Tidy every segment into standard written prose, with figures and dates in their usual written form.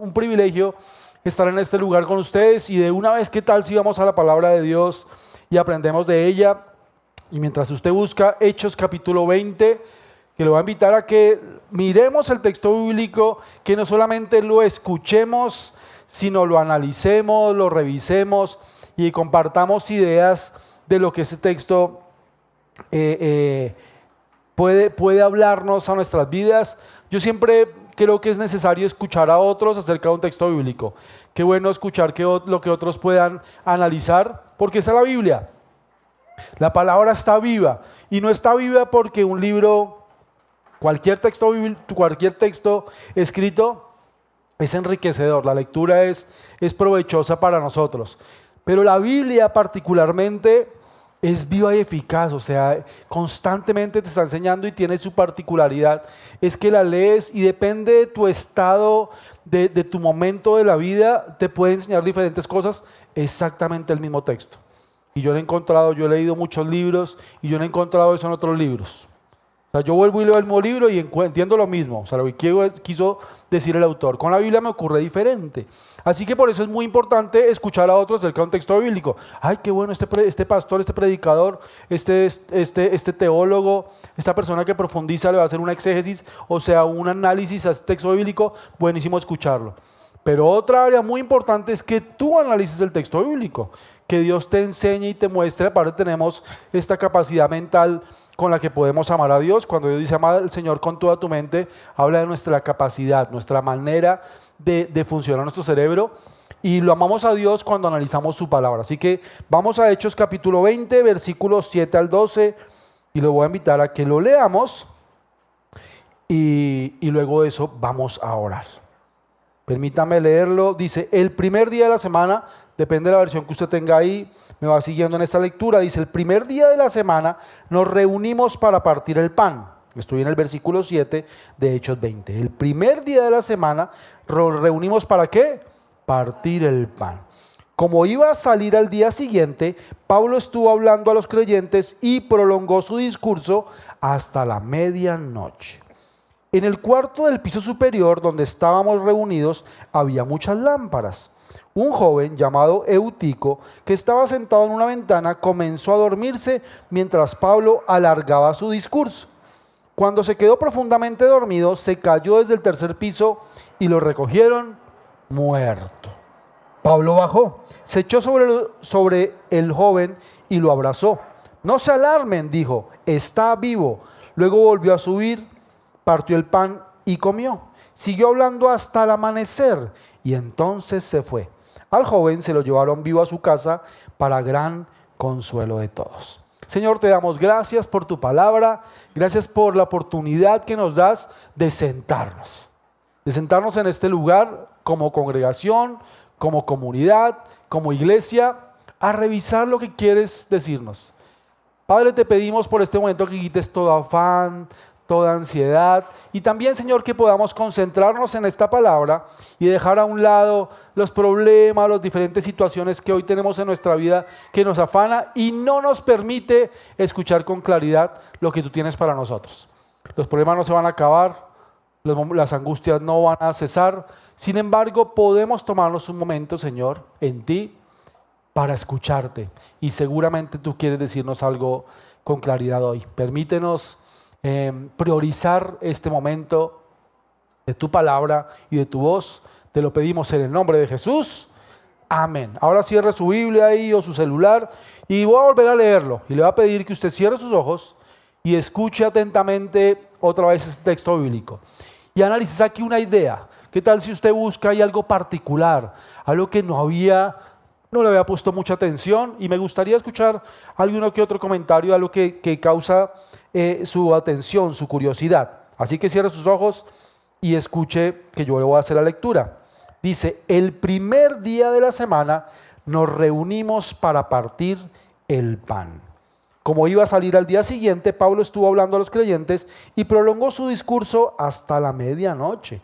un privilegio estar en este lugar con ustedes y de una vez, ¿qué tal si vamos a la palabra de Dios y aprendemos de ella? Y mientras usted busca Hechos capítulo 20, que lo voy a invitar a que miremos el texto bíblico, que no solamente lo escuchemos, sino lo analicemos, lo revisemos y compartamos ideas de lo que ese texto puede hablarnos a nuestras vidas. Yo siempre creo que es necesario escuchar a otros acerca de un texto bíblico. Qué bueno escuchar lo que otros puedan analizar, porque esa es la Biblia. La palabra está viva y no está viva porque un libro, cualquier texto escrito es enriquecedor, la lectura es provechosa para nosotros. Pero la Biblia particularmente es viva y eficaz, o sea, constantemente te está enseñando y tiene su particularidad. Es que la lees y depende de tu estado, de tu momento de la vida, te puede enseñar diferentes cosas, exactamente el mismo texto. Y yo he leído muchos libros y yo no he encontrado eso en otros libros. O sea, yo vuelvo y leo el mismo libro y entiendo lo mismo, o sea, lo que quiso decir el autor. Con la Biblia me ocurre diferente. Así que por eso es muy importante escuchar a otros acerca de un texto bíblico. Ay, qué bueno este pastor, este predicador, este teólogo, esta persona que profundiza, le va a hacer una exégesis, o sea, un análisis a este texto bíblico, buenísimo escucharlo. Pero otra área muy importante es que tú analices el texto bíblico, que Dios te enseñe y te muestre. Aparte tenemos esta capacidad mental con la que podemos amar a Dios. Cuando Dios dice amar al Señor con toda tu mente, habla de nuestra capacidad, nuestra manera de funcionar nuestro cerebro, y lo amamos a Dios cuando analizamos su palabra. Así que vamos a Hechos capítulo 20, versículos 7 al 12, y lo voy a invitar a que lo leamos y luego de eso vamos a orar. Permítame leerlo. Dice: el primer día de la semana, depende de la versión que usted tenga ahí, me va siguiendo en esta lectura. Dice: el primer día de la semana nos reunimos para partir el pan. Estoy en el versículo 7 de Hechos 20. El primer día de la semana nos reunimos ¿para qué? Partir el pan. Como iba a salir al día siguiente, Pablo estuvo hablando a los creyentes y prolongó su discurso hasta la medianoche. En el cuarto del piso superior donde estábamos reunidos había muchas lámparas. Un joven llamado Eutico, que estaba sentado en una ventana, comenzó a dormirse mientras Pablo alargaba su discurso. Cuando se quedó profundamente dormido, se cayó desde el tercer piso y lo recogieron muerto. Pablo bajó, se echó sobre el joven y lo abrazó. No se alarmen, dijo, está vivo. Luego volvió a subir, partió el pan y comió. Siguió hablando hasta el amanecer y entonces se fue. Al joven se lo llevaron vivo a su casa para gran consuelo de todos. Señor, te damos gracias por tu palabra, gracias por la oportunidad que nos das de sentarnos en este lugar como congregación, como comunidad, como iglesia, a revisar lo que quieres decirnos. Padre, te pedimos por este momento que quites todo afán, toda ansiedad, y también, Señor, que podamos concentrarnos en esta palabra y dejar a un lado los problemas, las diferentes situaciones que hoy tenemos en nuestra vida que nos afana y no nos permite escuchar con claridad lo que tú tienes para nosotros. Los problemas no se van a acabar, las angustias no van a cesar. Sin embargo, podemos tomarnos un momento, Señor, en ti para escucharte, y seguramente tú quieres decirnos algo con claridad hoy. Permítenos priorizar este momento de tu palabra y de tu voz. Te lo pedimos en el nombre de Jesús. Amén. Ahora cierre su Biblia ahí o su celular y voy a volver a leerlo. Y le voy a pedir que usted cierre sus ojos y escuche atentamente otra vez este texto bíblico. Y analices aquí una idea. ¿Qué tal si usted busca ahí algo particular? Algo que no le había puesto mucha atención, y me gustaría escuchar alguno que otro comentario, algo que causa su atención, su curiosidad. Así que cierre sus ojos y escuche que yo le voy a hacer la lectura. Dice: el primer día de la semana nos reunimos para partir el pan. Como iba a salir al día siguiente, Pablo estuvo hablando a los creyentes y prolongó su discurso hasta la medianoche.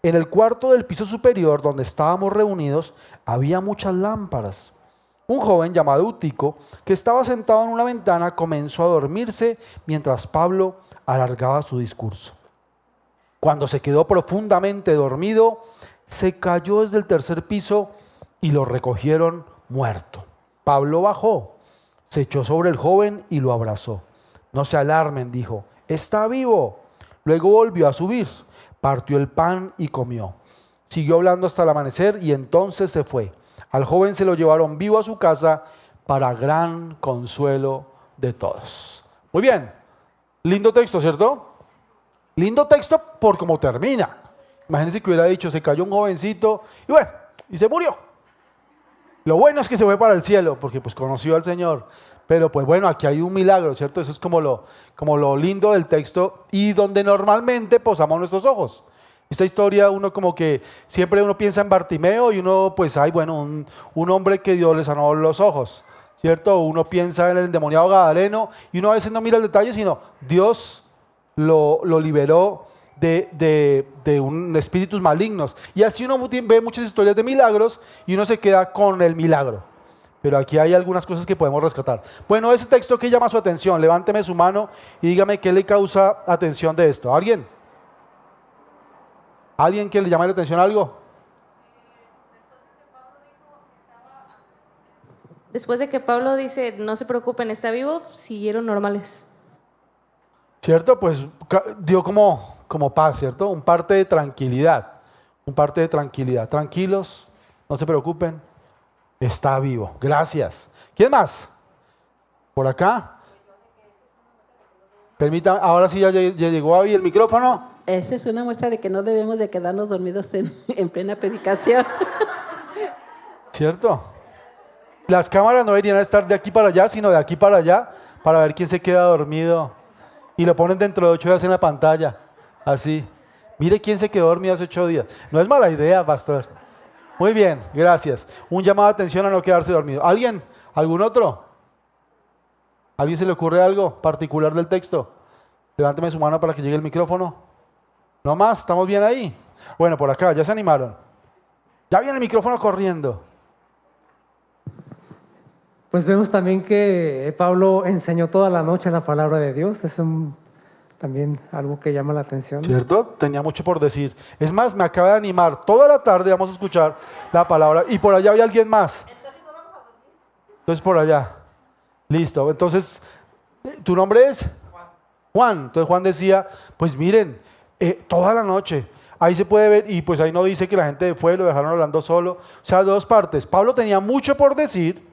En el cuarto del piso superior donde estábamos reunidos había muchas lámparas. Un joven llamado Eutico, que estaba sentado en una ventana, comenzó a dormirse mientras Pablo alargaba su discurso. Cuando se quedó profundamente dormido, se cayó desde el tercer piso y lo recogieron muerto. Pablo bajó, se echó sobre el joven y lo abrazó. No se alarmen, dijo, está vivo. Luego volvió a subir, partió el pan y comió. Siguió hablando hasta el amanecer y entonces se fue. Al joven se lo llevaron vivo a su casa para gran consuelo de todos. Muy bien, lindo texto, ¿cierto? Lindo texto por cómo termina. Imagínense que hubiera dicho, se cayó un jovencito y bueno, y se murió. Lo bueno es que se fue para el cielo porque pues conoció al Señor. Pero pues bueno, aquí hay un milagro, ¿cierto? Eso es como lo lindo del texto y donde normalmente posamos nuestros ojos. Esta historia uno como que siempre uno piensa en Bartimeo y uno pues hay bueno, un hombre que Dios le sanó los ojos, ¿cierto? Uno piensa en el endemoniado Gadareno y uno a veces no mira el detalle, sino Dios lo liberó de espíritus malignos. Y así uno ve muchas historias de milagros y uno se queda con el milagro. Pero aquí hay algunas cosas que podemos rescatar. Bueno, ese texto que llama su atención, levánteme su mano y dígame qué le causa atención de esto. ¿Alguien? ¿Alguien que le llame la atención algo? Después de que Pablo dice, no se preocupen, está vivo, siguieron normales. ¿Cierto? Pues dio como paz, ¿cierto? Un parte de tranquilidad. Un parte de tranquilidad. Tranquilos, no se preocupen. Está vivo. Gracias. ¿Quién más? ¿Por acá? Permítame, ahora sí ya llegó Abby el micrófono. Esa es una muestra de que no debemos de quedarnos dormidos en plena predicación. ¿Cierto? Las cámaras no deberían estar de aquí para allá, sino de aquí para allá, para ver quién se queda dormido. Y lo ponen dentro de 8 días en la pantalla. Así. Mire quién se quedó dormido hace 8 días. No es mala idea, pastor. Muy bien, gracias. Un llamado de atención a no quedarse dormido. ¿Alguien? ¿Algún otro? ¿Alguien se le ocurre algo particular del texto? Levánteme su mano para que llegue el micrófono. ¿No más? ¿Estamos bien ahí? Bueno, por acá, ya se animaron. Ya viene el micrófono corriendo. Pues vemos también que Pablo enseñó toda la noche la palabra de Dios. Es también algo que llama la atención. ¿Cierto? Tenía mucho por decir. Es más, me acaba de animar. Toda la tarde vamos a escuchar la palabra. Y por allá había alguien más. Entonces por allá. Listo. Entonces, ¿tu nombre es? Juan. Entonces Juan decía, pues miren, toda la noche. Ahí se puede ver, y pues ahí no dice que la gente fue, lo dejaron hablando solo. O sea, dos partes. Pablo tenía mucho por decir,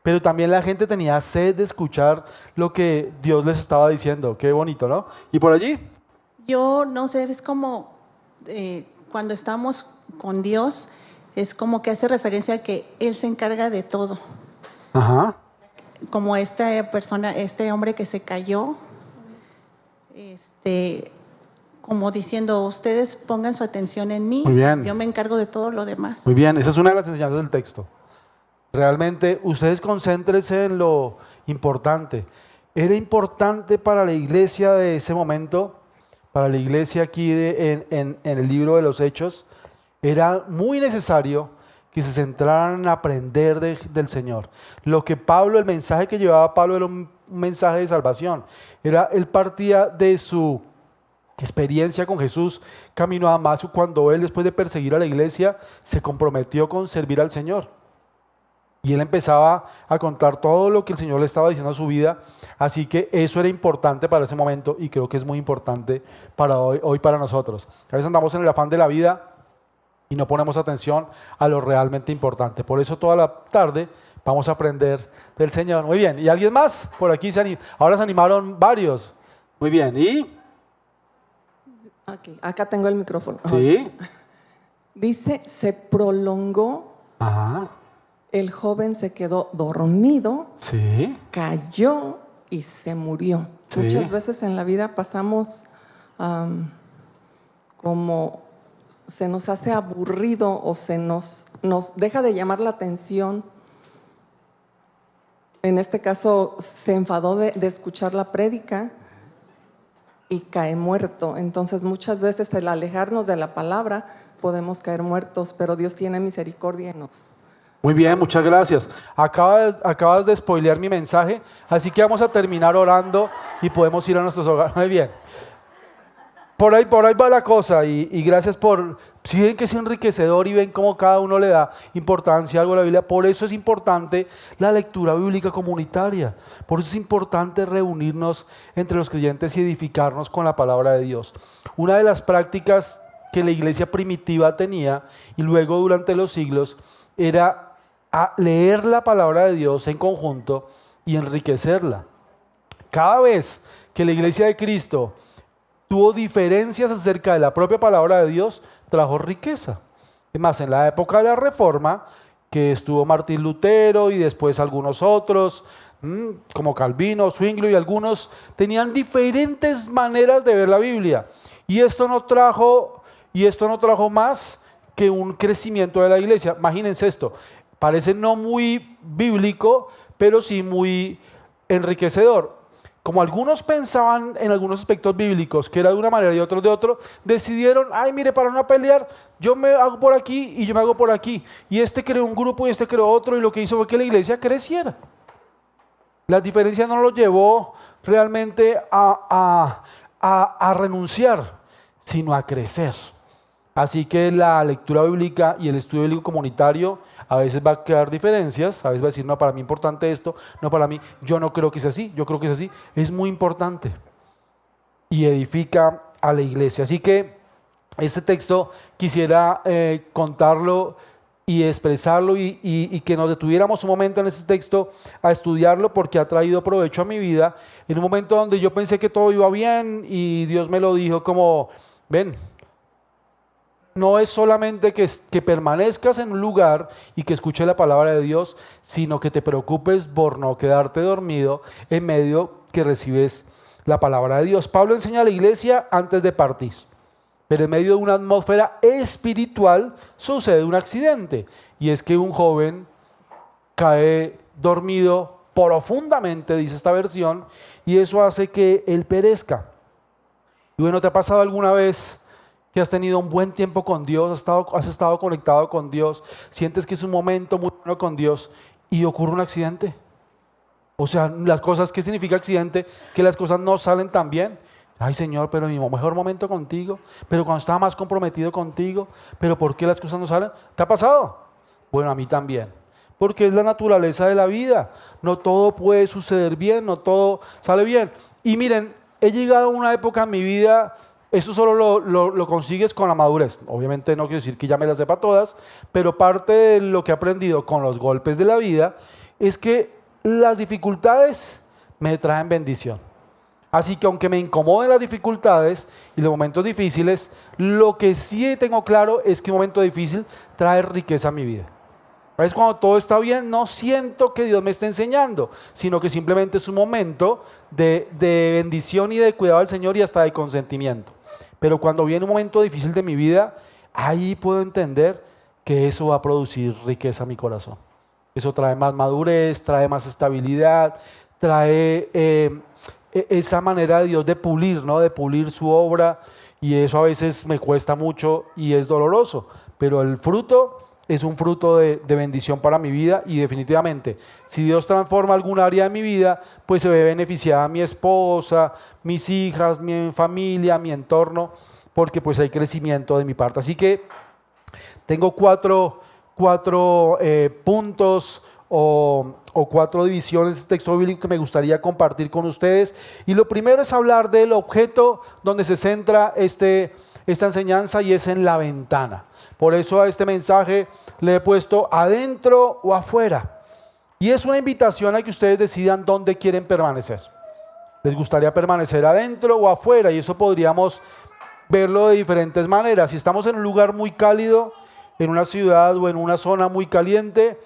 pero también la gente tenía sed de escuchar lo que Dios les estaba diciendo. Qué bonito, ¿no? ¿Y por allí? Yo no sé, es como cuando estamos con Dios, es como que hace referencia a que Él se encarga de todo. Ajá. Como esta persona, este hombre que se cayó, como diciendo, ustedes pongan su atención en mí, Muy bien. yo me encargo de todo lo demás. Muy bien, esa es una de las enseñanzas del texto. Realmente, ustedes concéntrense en lo importante. Era importante para la iglesia de ese momento, para la iglesia aquí en el libro de los Hechos, era muy necesario que se centraran en aprender del Señor. Lo que Pablo, el mensaje que llevaba Pablo era un mensaje de salvación. Él partía de su experiencia con Jesús, camino a Damasco, cuando él, después de perseguir a la iglesia, se comprometió con servir al Señor. Y él empezaba a contar todo lo que el Señor le estaba diciendo a su vida. Así que eso era importante para ese momento y creo que es muy importante para hoy para nosotros. A veces andamos en el afán de la vida y no ponemos atención a lo realmente importante. Por eso toda la tarde vamos a aprender del Señor. Muy bien. ¿Y alguien más? Por aquí ahora se animaron varios. Muy bien. ¿Y? Okay, acá tengo el micrófono. Sí. Dice, se prolongó. Ajá. El joven se quedó dormido, Sí. cayó y se murió. Sí. Muchas veces en la vida pasamos como se nos hace aburrido o se nos deja de llamar la atención. En este caso se enfadó de escuchar la prédica y cae muerto. Entonces muchas veces al alejarnos de la palabra podemos caer muertos, pero Dios tiene misericordia en nos. Muy bien, muchas gracias. Acabas de spoilear mi mensaje, así que vamos a terminar orando y podemos ir a nuestros hogares. Muy bien. Por ahí va la cosa y gracias por, si ven que es enriquecedor y ven cómo cada uno le da importancia a algo a la Biblia, por eso es importante la lectura bíblica comunitaria, por eso es importante reunirnos entre los creyentes y edificarnos con la palabra de Dios. Una de las prácticas que la iglesia primitiva tenía y luego durante los siglos era leer la palabra de Dios en conjunto y enriquecerla. Cada vez que la iglesia de Cristo tuvo diferencias acerca de la propia palabra de Dios, trajo riqueza. Es más, en la época de la Reforma, que estuvo Martín Lutero y después algunos otros, como Calvino, Zwinglio y algunos, tenían diferentes maneras de ver la Biblia. Y esto no trajo más que un crecimiento de la iglesia. Imagínense esto, parece no muy bíblico, pero sí muy enriquecedor. Como algunos pensaban en algunos aspectos bíblicos que era de una manera y otros de otro, decidieron, ay mire, para no pelear, yo me hago por aquí y yo me hago por aquí. Y este creó un grupo y este creó otro, y lo que hizo fue que la iglesia creciera. La diferencia no lo llevó realmente a renunciar, sino a crecer. Así que la lectura bíblica y el estudio bíblico comunitario a veces va a quedar diferencias, a veces va a decir, no, para mí es importante esto, no para mí, yo no creo que sea así, yo creo que es así. Es muy importante y edifica a la iglesia. Así que este texto quisiera contarlo y expresarlo y que nos detuviéramos un momento en este texto a estudiarlo, porque ha traído provecho a mi vida en un momento donde yo pensé que todo iba bien y Dios me lo dijo como, ven, no es solamente que permanezcas en un lugar y que escuches la palabra de Dios, sino que te preocupes por no quedarte dormido en medio que recibes la palabra de Dios. Pablo enseña a la iglesia antes de partir, pero en medio de una atmósfera espiritual sucede un accidente, y es que un joven cae dormido profundamente, dice esta versión, y eso hace que él perezca. Y bueno, ¿te ha pasado alguna vez que has tenido un buen tiempo con Dios, has estado conectado con Dios, sientes que es un momento muy bueno con Dios y ocurre un accidente? O sea, las cosas, ¿qué significa accidente? Que las cosas no salen tan bien. Ay Señor, pero mi mejor momento contigo, pero cuando estaba más comprometido contigo, pero ¿por qué las cosas no salen? ¿Te ha pasado? Bueno, a mí también, porque es la naturaleza de la vida. No todo puede suceder bien, no todo sale bien. Y miren, he llegado a una época en mi vida. Eso solo lo consigues con la madurez. Obviamente no quiero decir que ya me las sepa todas, pero parte de lo que he aprendido con los golpes de la vida es que las dificultades me traen bendición. Así que aunque me incomoden las dificultades y los momentos difíciles, lo que sí tengo claro es que un momento difícil trae riqueza a mi vida. A veces cuando todo está bien no siento que Dios me esté enseñando, sino que simplemente es un momento de bendición y de cuidado del Señor y hasta de consentimiento. Pero cuando viene un momento difícil de mi vida, ahí puedo entender que eso va a producir riqueza a mi corazón. Eso trae más madurez, trae más estabilidad, trae esa manera de Dios de pulir, ¿no? De pulir su obra, y eso a veces me cuesta mucho y es doloroso, pero el fruto es un fruto de bendición para mi vida, y definitivamente si Dios transforma algún área de mi vida, pues se ve beneficiada mi esposa, mis hijas, mi familia, mi entorno, porque pues hay crecimiento de mi parte. Así que tengo cuatro puntos o cuatro divisiones de texto bíblico que me gustaría compartir con ustedes. Y lo primero es hablar del objeto donde se centra esta enseñanza, y es en la ventana. Por eso a este mensaje le he puesto adentro o afuera. Y es una invitación a que ustedes decidan dónde quieren permanecer. ¿Les gustaría permanecer adentro o afuera? Y eso podríamos verlo de diferentes maneras. Si estamos en un lugar muy cálido, en una ciudad o en una zona muy caliente,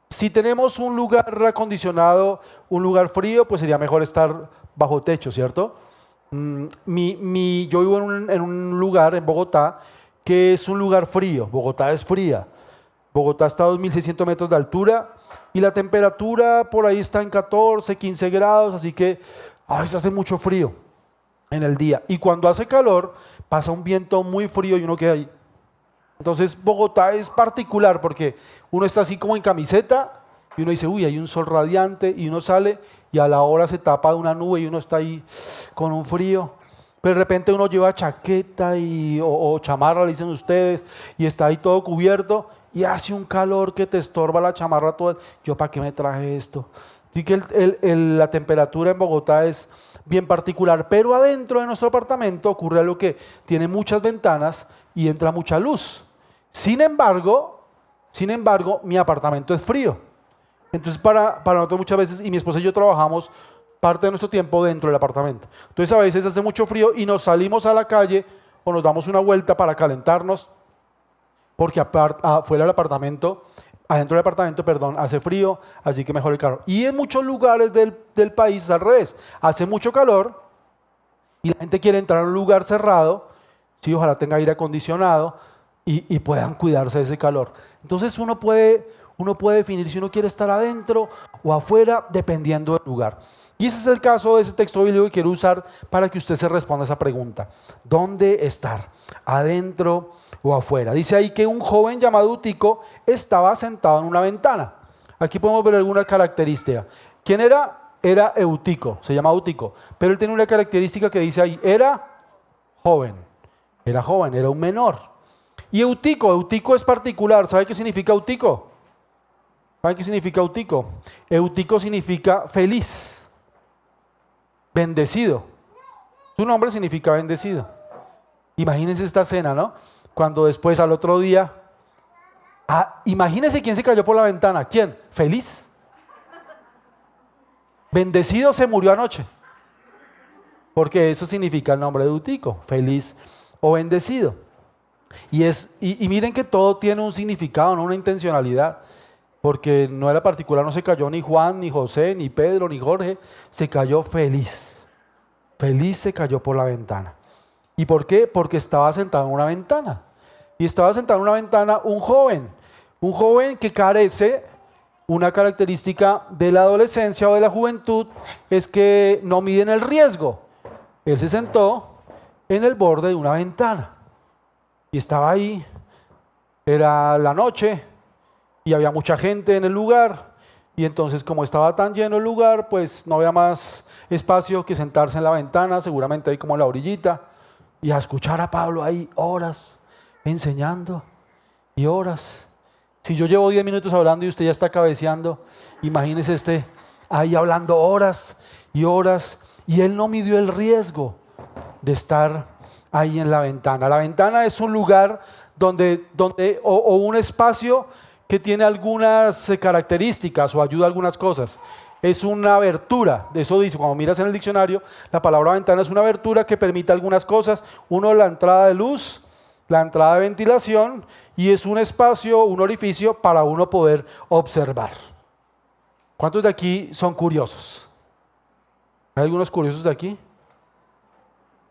si tenemos un lugar acondicionado, un lugar frío, pues sería mejor estar bajo techo, ¿cierto? Yo vivo en un lugar en Bogotá que es un lugar frío. Bogotá es fría. Bogotá está a 2.600 metros de altura y la temperatura por ahí está en 14, 15 grados, así que a veces hace mucho frío en el día. Y cuando hace calor, pasa un viento muy frío y uno queda ahí. Entonces Bogotá es particular porque uno está así como en camiseta y uno dice, uy, hay un sol radiante, y uno sale y a la hora se tapa de una nube y uno está ahí con un frío. Pero de repente uno lleva chaqueta o chamarra, le dicen ustedes, y está ahí todo cubierto y hace un calor que te estorba la chamarra toda. Yo, ¿para qué me traje esto? Así que la temperatura en Bogotá es bien particular, pero adentro de nuestro apartamento ocurre algo que tiene muchas ventanas y entra mucha luz. Sin embargo, mi apartamento es frío. Entonces para nosotros muchas veces, y mi esposa y yo trabajamos parte de nuestro tiempo dentro del apartamento. Entonces a veces hace mucho frío y nos salimos a la calle o nos damos una vuelta para calentarnos, porque afuera del apartamento, adentro del apartamento, perdón, hace frío, así que mejor el calor. Y en muchos lugares del país es al revés, hace mucho calor y la gente quiere entrar a un lugar cerrado, sí, ojalá tenga aire acondicionado y puedan cuidarse de ese calor. Entonces uno puede definir si uno quiere estar adentro o afuera, dependiendo del lugar. Y ese es el caso de ese texto bíblico que quiero usar para que usted se responda a esa pregunta. ¿Dónde estar? ¿Adentro o afuera? Dice ahí que un joven llamado Eutico estaba sentado en una ventana. Aquí podemos ver alguna característica. ¿Quién era? Era Eutico, se llama Eutico. Pero él tiene una característica que dice ahí, era joven, era un menor. Y Eutico es particular. ¿Sabe qué significa Eutico? ¿Saben qué significa Eutico? Eutico significa feliz, bendecido. Su nombre significa bendecido. Imagínense esta escena, ¿no? Cuando después al otro día, imagínense quién se cayó por la ventana. ¿Quién? Feliz. Bendecido se murió anoche. Porque eso significa el nombre de Eutico, feliz o bendecido. Y miren que todo tiene un significado, no una intencionalidad. Porque no era particular, no se cayó ni Juan, ni José, ni Pedro, ni Jorge, se cayó feliz. Feliz se cayó por la ventana. ¿Y por qué? Porque estaba sentado en una ventana. Y estaba sentado en una ventana un joven que carece, una característica de la adolescencia o de la juventud, es que no miden el riesgo. Él se sentó en el borde de una ventana. Y estaba ahí, era la noche, y había mucha gente en el lugar, y entonces como estaba tan lleno el lugar, pues no había más espacio que sentarse en la ventana, seguramente ahí como en la orillita, y a escuchar a Pablo ahí horas, enseñando, y horas. Si yo llevo 10 minutos hablando y usted ya está cabeceando, imagínese ahí hablando horas y horas, y él no midió el riesgo de estar ahí en la ventana. La ventana es un lugar o un espacio que tiene algunas características o ayuda a algunas cosas. Es una abertura, de eso dice, cuando miras en el diccionario, la palabra ventana es una abertura que permite algunas cosas. Uno, la entrada de luz, la entrada de ventilación, y es un espacio, un orificio para uno poder observar. ¿Cuántos de aquí son curiosos? ¿Hay algunos curiosos de aquí?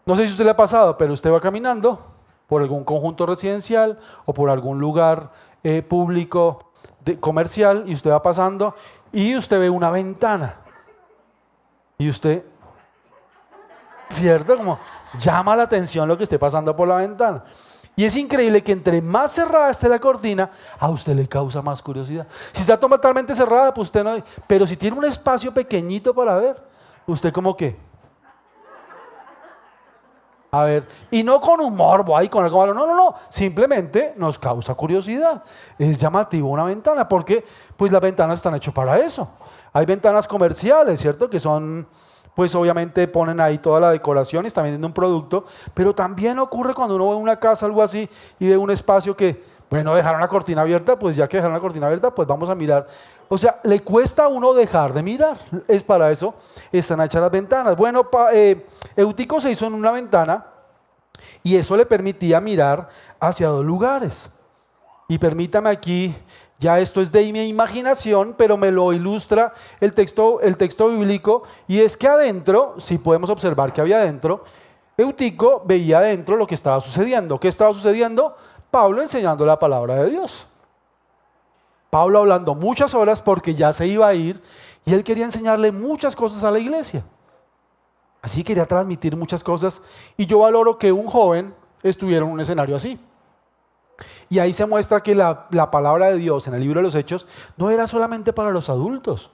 No sé si a usted le ha pasado, pero usted va caminando por algún conjunto residencial o por algún lugar público comercial, y usted va pasando y usted ve una ventana y usted, ¿cierto? Como llama la atención lo que esté pasando por la ventana. Y es increíble que entre más cerrada esté la cortina, a usted le causa más curiosidad. Si está totalmente cerrada, pues usted no, pero si tiene un espacio pequeñito para ver, usted como que, a ver, y no con un morbo ahí, con algo malo, no, simplemente nos causa curiosidad. Es llamativo una ventana, porque pues las ventanas están hechas para eso. Hay ventanas comerciales, ¿cierto? Que son, pues obviamente ponen ahí toda la decoración y están vendiendo un producto, pero también ocurre cuando uno ve una casa, algo así, y ve un espacio que, bueno, dejaron la cortina abierta, pues ya que dejaron la cortina abierta, pues vamos a mirar. O sea, le cuesta a uno dejar de mirar. Es para eso están hechas las ventanas. Bueno, Eutico se hizo en una ventana y eso le permitía mirar hacia dos lugares. Y permítame aquí, ya esto es de mi imaginación, pero me lo ilustra el texto bíblico, y es que adentro, si podemos observar que había adentro, Eutico veía adentro lo que estaba sucediendo. ¿Qué estaba sucediendo? Pablo enseñando la palabra de Dios. Pablo hablando muchas horas porque ya se iba a ir y él quería enseñarle muchas cosas a la iglesia. Así quería transmitir muchas cosas, y yo valoro que un joven estuviera en un escenario así. Y ahí se muestra que la palabra de Dios en el libro de los Hechos no era solamente para los adultos.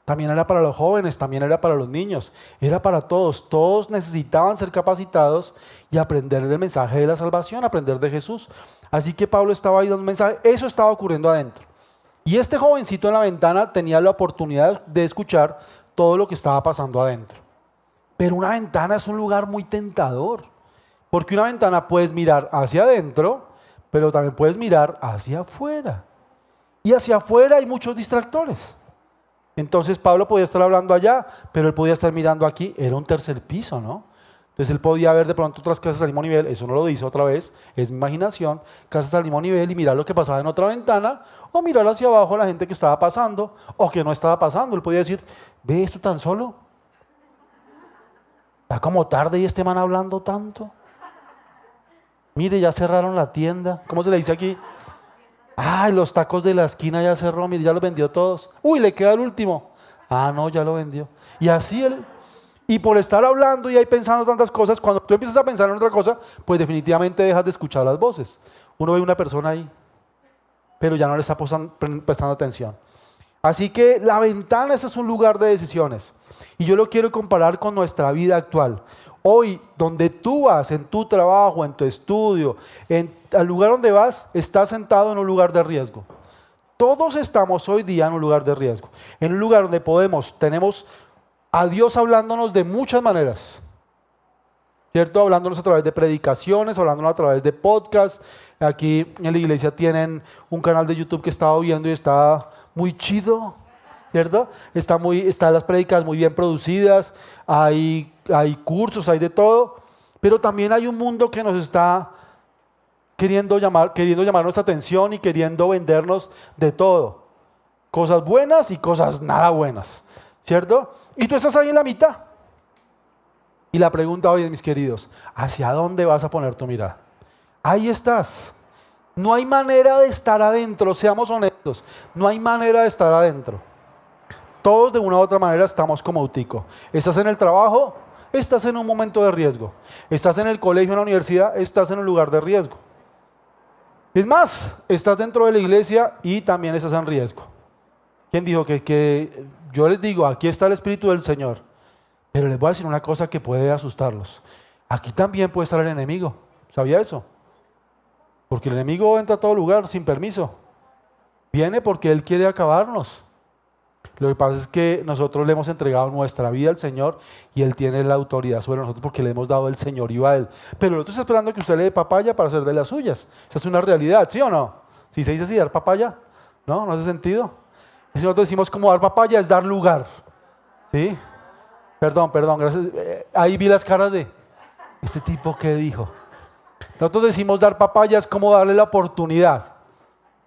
también era para los jóvenes, también era para los niños, era para todos. Todos necesitaban ser capacitados y aprender del mensaje de la salvación, aprender de Jesús. Así que Pablo estaba ahí dando un mensaje, eso estaba ocurriendo adentro. Y este jovencito en la ventana tenía la oportunidad de escuchar todo lo que estaba pasando adentro. Pero una ventana es un lugar muy tentador, porque una ventana puedes mirar hacia adentro, pero también puedes mirar hacia afuera. Y hacia afuera hay muchos distractores. Entonces Pablo podía estar hablando allá, pero él podía estar mirando aquí, era un tercer piso, ¿no? Entonces él podía ver de pronto otras casas al mismo nivel, eso no lo dice otra vez, es mi imaginación, casas al mismo nivel y mirar lo que pasaba en otra ventana, o mirar hacia abajo a la gente que estaba pasando, o que no estaba pasando. Él podía decir, ¿ve esto tan solo? Está como tarde y este man hablando tanto. Mire, ya cerraron la tienda, ¿cómo se le dice aquí? Ay, los tacos de la esquina ya cerró, mire, ya los vendió todos. Uy, le queda el último. Ah, no, ya lo vendió. Y así él, y por estar hablando y ahí pensando tantas cosas, cuando tú empiezas a pensar en otra cosa, pues definitivamente dejas de escuchar las voces. Uno ve una persona ahí, pero ya no le está prestando atención. Así que la ventana, ese es un lugar de decisiones. Y yo lo quiero comparar con nuestra vida actual. Hoy, donde tú vas, en tu trabajo, en tu estudio, al lugar donde vas, estás sentado en un lugar de riesgo. Todos estamos hoy día en un lugar de riesgo. En un lugar donde tenemos a Dios hablándonos de muchas maneras. ¿Cierto? Hablándonos a través de predicaciones, hablándonos a través de podcasts. Aquí en la iglesia tienen un canal de YouTube que estaba viendo y está muy chido, ¿cierto? Están las prédicas muy bien producidas, hay cursos, hay de todo, pero también hay un mundo que nos está queriendo llamar nuestra atención y queriendo vendernos de todo. Cosas buenas y cosas nada buenas, ¿cierto? Y tú estás ahí en la mitad. Y la pregunta hoy es, mis queridos, ¿hacia dónde vas a poner tu mirada? Ahí estás. No hay manera de estar adentro, seamos honestos, no hay manera de estar adentro. Todos de una u otra manera estamos como Utico. Estás en el trabajo, estás en un momento de riesgo. Estás en el colegio, en la universidad, estás en un lugar de riesgo. Es más, estás dentro de la iglesia y también estás en riesgo. ¿Quién dijo que yo les digo, aquí está el Espíritu del Señor? Pero les voy a decir una cosa que puede asustarlos. Aquí también puede estar el enemigo. ¿Sabía eso? Porque el enemigo entra a todo lugar sin permiso. Viene porque él quiere acabarnos. Lo que pasa es que nosotros le hemos entregado nuestra vida al Señor y Él tiene la autoridad sobre nosotros porque le hemos dado el señorío a Él. Pero el otro está esperando que usted le dé papaya para hacer de las suyas. Esa es una realidad, ¿sí o no? Si se dice así, dar papaya, ¿no? No hace sentido. Y si nosotros decimos como dar papaya es dar lugar. ¿Sí? Perdón, gracias. Ahí vi las caras de este tipo que dijo. Nosotros decimos dar papaya es como darle la oportunidad.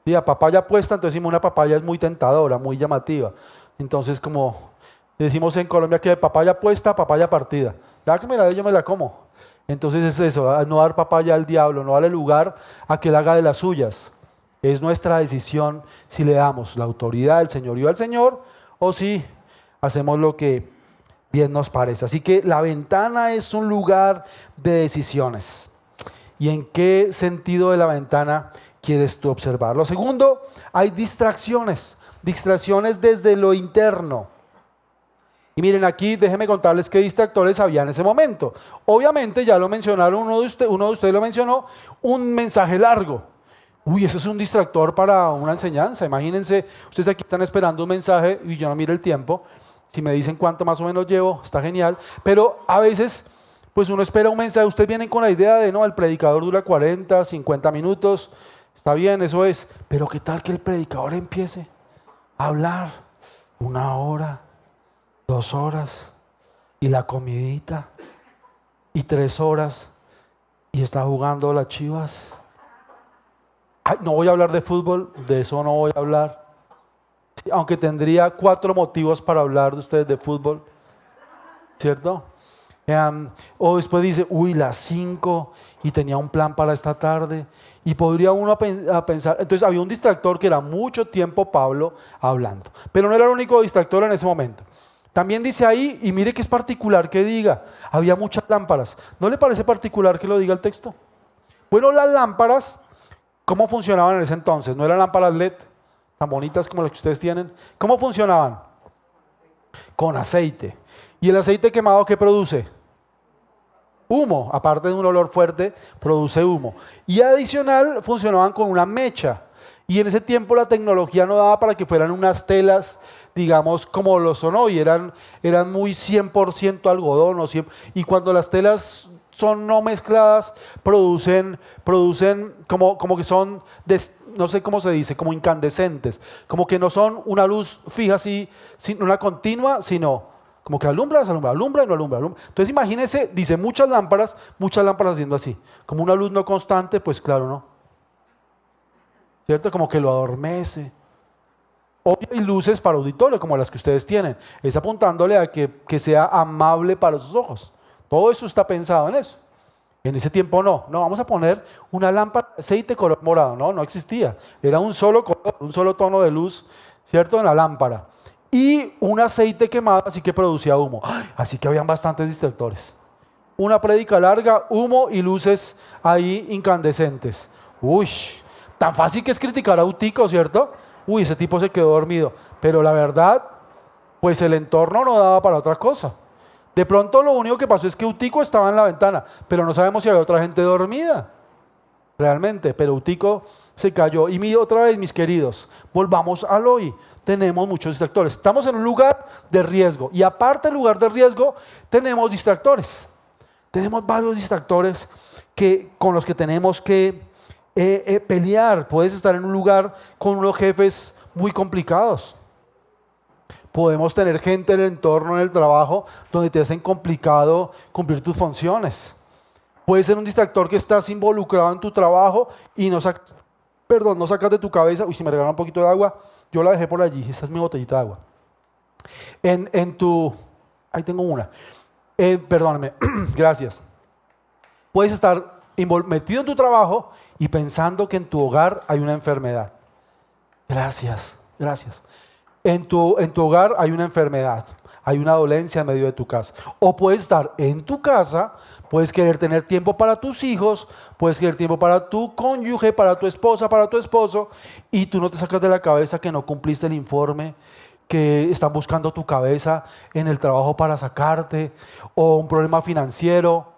Y a papaya puesta, entonces decimos una papaya es muy tentadora, muy llamativa. Entonces como decimos en Colombia que papaya puesta, papaya partida. Ya que me la dé, yo me la como. Entonces es eso, no dar papaya al diablo, no darle lugar a que él haga de las suyas. Es nuestra decisión si le damos la autoridad, el señorío al Señor o si hacemos lo que bien nos parece. Así que la ventana es un lugar de decisiones. ¿Y en qué sentido de la ventana quieres tú observar? Lo segundo, hay distracciones desde lo interno. Y miren aquí, déjenme contarles qué distractores había en ese momento. Obviamente, ya lo mencionaron, uno de ustedes lo mencionó, un mensaje largo. Uy, eso es un distractor para una enseñanza. Imagínense, ustedes aquí están esperando un mensaje y yo no miro el tiempo. Si me dicen cuánto más o menos llevo, está genial. Pero a veces, pues uno espera un mensaje. Ustedes vienen con la idea de, no, el predicador dura 40, 50 minutos. Está bien, eso es. Pero ¿qué tal que el predicador empiece a hablar 1 hora, 2 horas, y la comidita, y 3 horas, y está jugando las Chivas? Ay, no voy a hablar de fútbol, de eso no voy a hablar. Sí, aunque tendría 4 motivos para hablar de ustedes de fútbol, ¿cierto? O después dice, uy, las 5 y tenía un plan para esta tarde. Y podría uno pensar, entonces había un distractor que era mucho tiempo Pablo hablando. Pero no era el único distractor en ese momento. También dice ahí, y mire que es particular que diga, había muchas lámparas. ¿No le parece particular que lo diga el texto? Bueno, las lámparas, ¿cómo funcionaban en ese entonces? No eran lámparas LED tan bonitas como las que ustedes tienen. ¿Cómo funcionaban? con aceite. ¿Y el aceite quemado qué produce? Humo. Aparte de un olor fuerte, produce humo. Y adicional, funcionaban con una mecha. Y en ese tiempo la tecnología no daba para que fueran unas telas, digamos, como lo son hoy. Eran muy 100% algodón. Y cuando las telas son no mezcladas, producen como que son, no sé cómo se dice, como incandescentes. Como que no son una luz fija así, una continua, sino como que alumbra y no alumbra. Entonces imagínense, dice muchas lámparas haciendo así. Como una luz no constante, pues claro, ¿no? ¿Cierto? Como que lo adormece. Hoy hay luces para auditorio como las que ustedes tienen. Es apuntándole a que sea amable para sus ojos. Todo eso está pensado en eso. En ese tiempo no, vamos a poner una lámpara de aceite color morado. No existía. Era un solo color, un solo tono de luz, ¿cierto? En la lámpara. Y un aceite quemado, así que producía humo. Así que habían bastantes distractores. Una prédica larga, humo y luces ahí incandescentes. Uy, tan fácil que es criticar a Utico, ¿cierto? Uy, ese tipo se quedó dormido. Pero la verdad, pues el entorno no daba para otra cosa. De pronto lo único que pasó es que Utico estaba en la ventana, pero no sabemos si había otra gente dormida. Realmente, pero Utico se cayó. Y otra vez, mis queridos, volvamos al hoy. Tenemos muchos distractores. Estamos en un lugar de riesgo. Y aparte del lugar de riesgo, tenemos distractores. Tenemos varios distractores con los que tenemos que pelear. Puedes estar en un lugar con unos jefes muy complicados. Podemos tener gente en el entorno, en el trabajo, donde te hacen complicado cumplir tus funciones. Puede ser un distractor que estás involucrado en tu trabajo y no sacas de tu cabeza. Uy, si me regalan un poquito de agua, yo la dejé por allí. Esa es mi botellita de agua. Ahí tengo una. Perdóname, gracias. Puedes estar metido en tu trabajo y pensando que en tu hogar hay una enfermedad. Gracias. En tu hogar hay una enfermedad, hay una dolencia en medio de tu casa. O puedes estar en tu casa, puedes querer tener tiempo para tus hijos, puedes querer tiempo para tu cónyuge, para tu esposa, para tu esposo, y tú no te sacas de la cabeza que no cumpliste el informe, que están buscando tu cabeza en el trabajo para sacarte, o un problema financiero.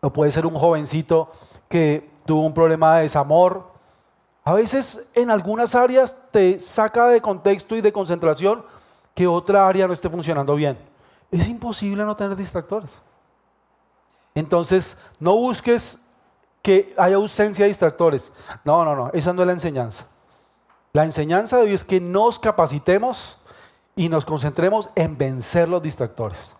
O puede ser un jovencito que tuvo un problema de desamor. A veces en algunas áreas te saca de contexto y de concentración que otra área no esté funcionando bien. Es imposible no tener distractores. Entonces, no busques que haya ausencia de distractores. No, esa no es la enseñanza. La enseñanza de hoy es que nos capacitemos y nos concentremos en vencer los distractores.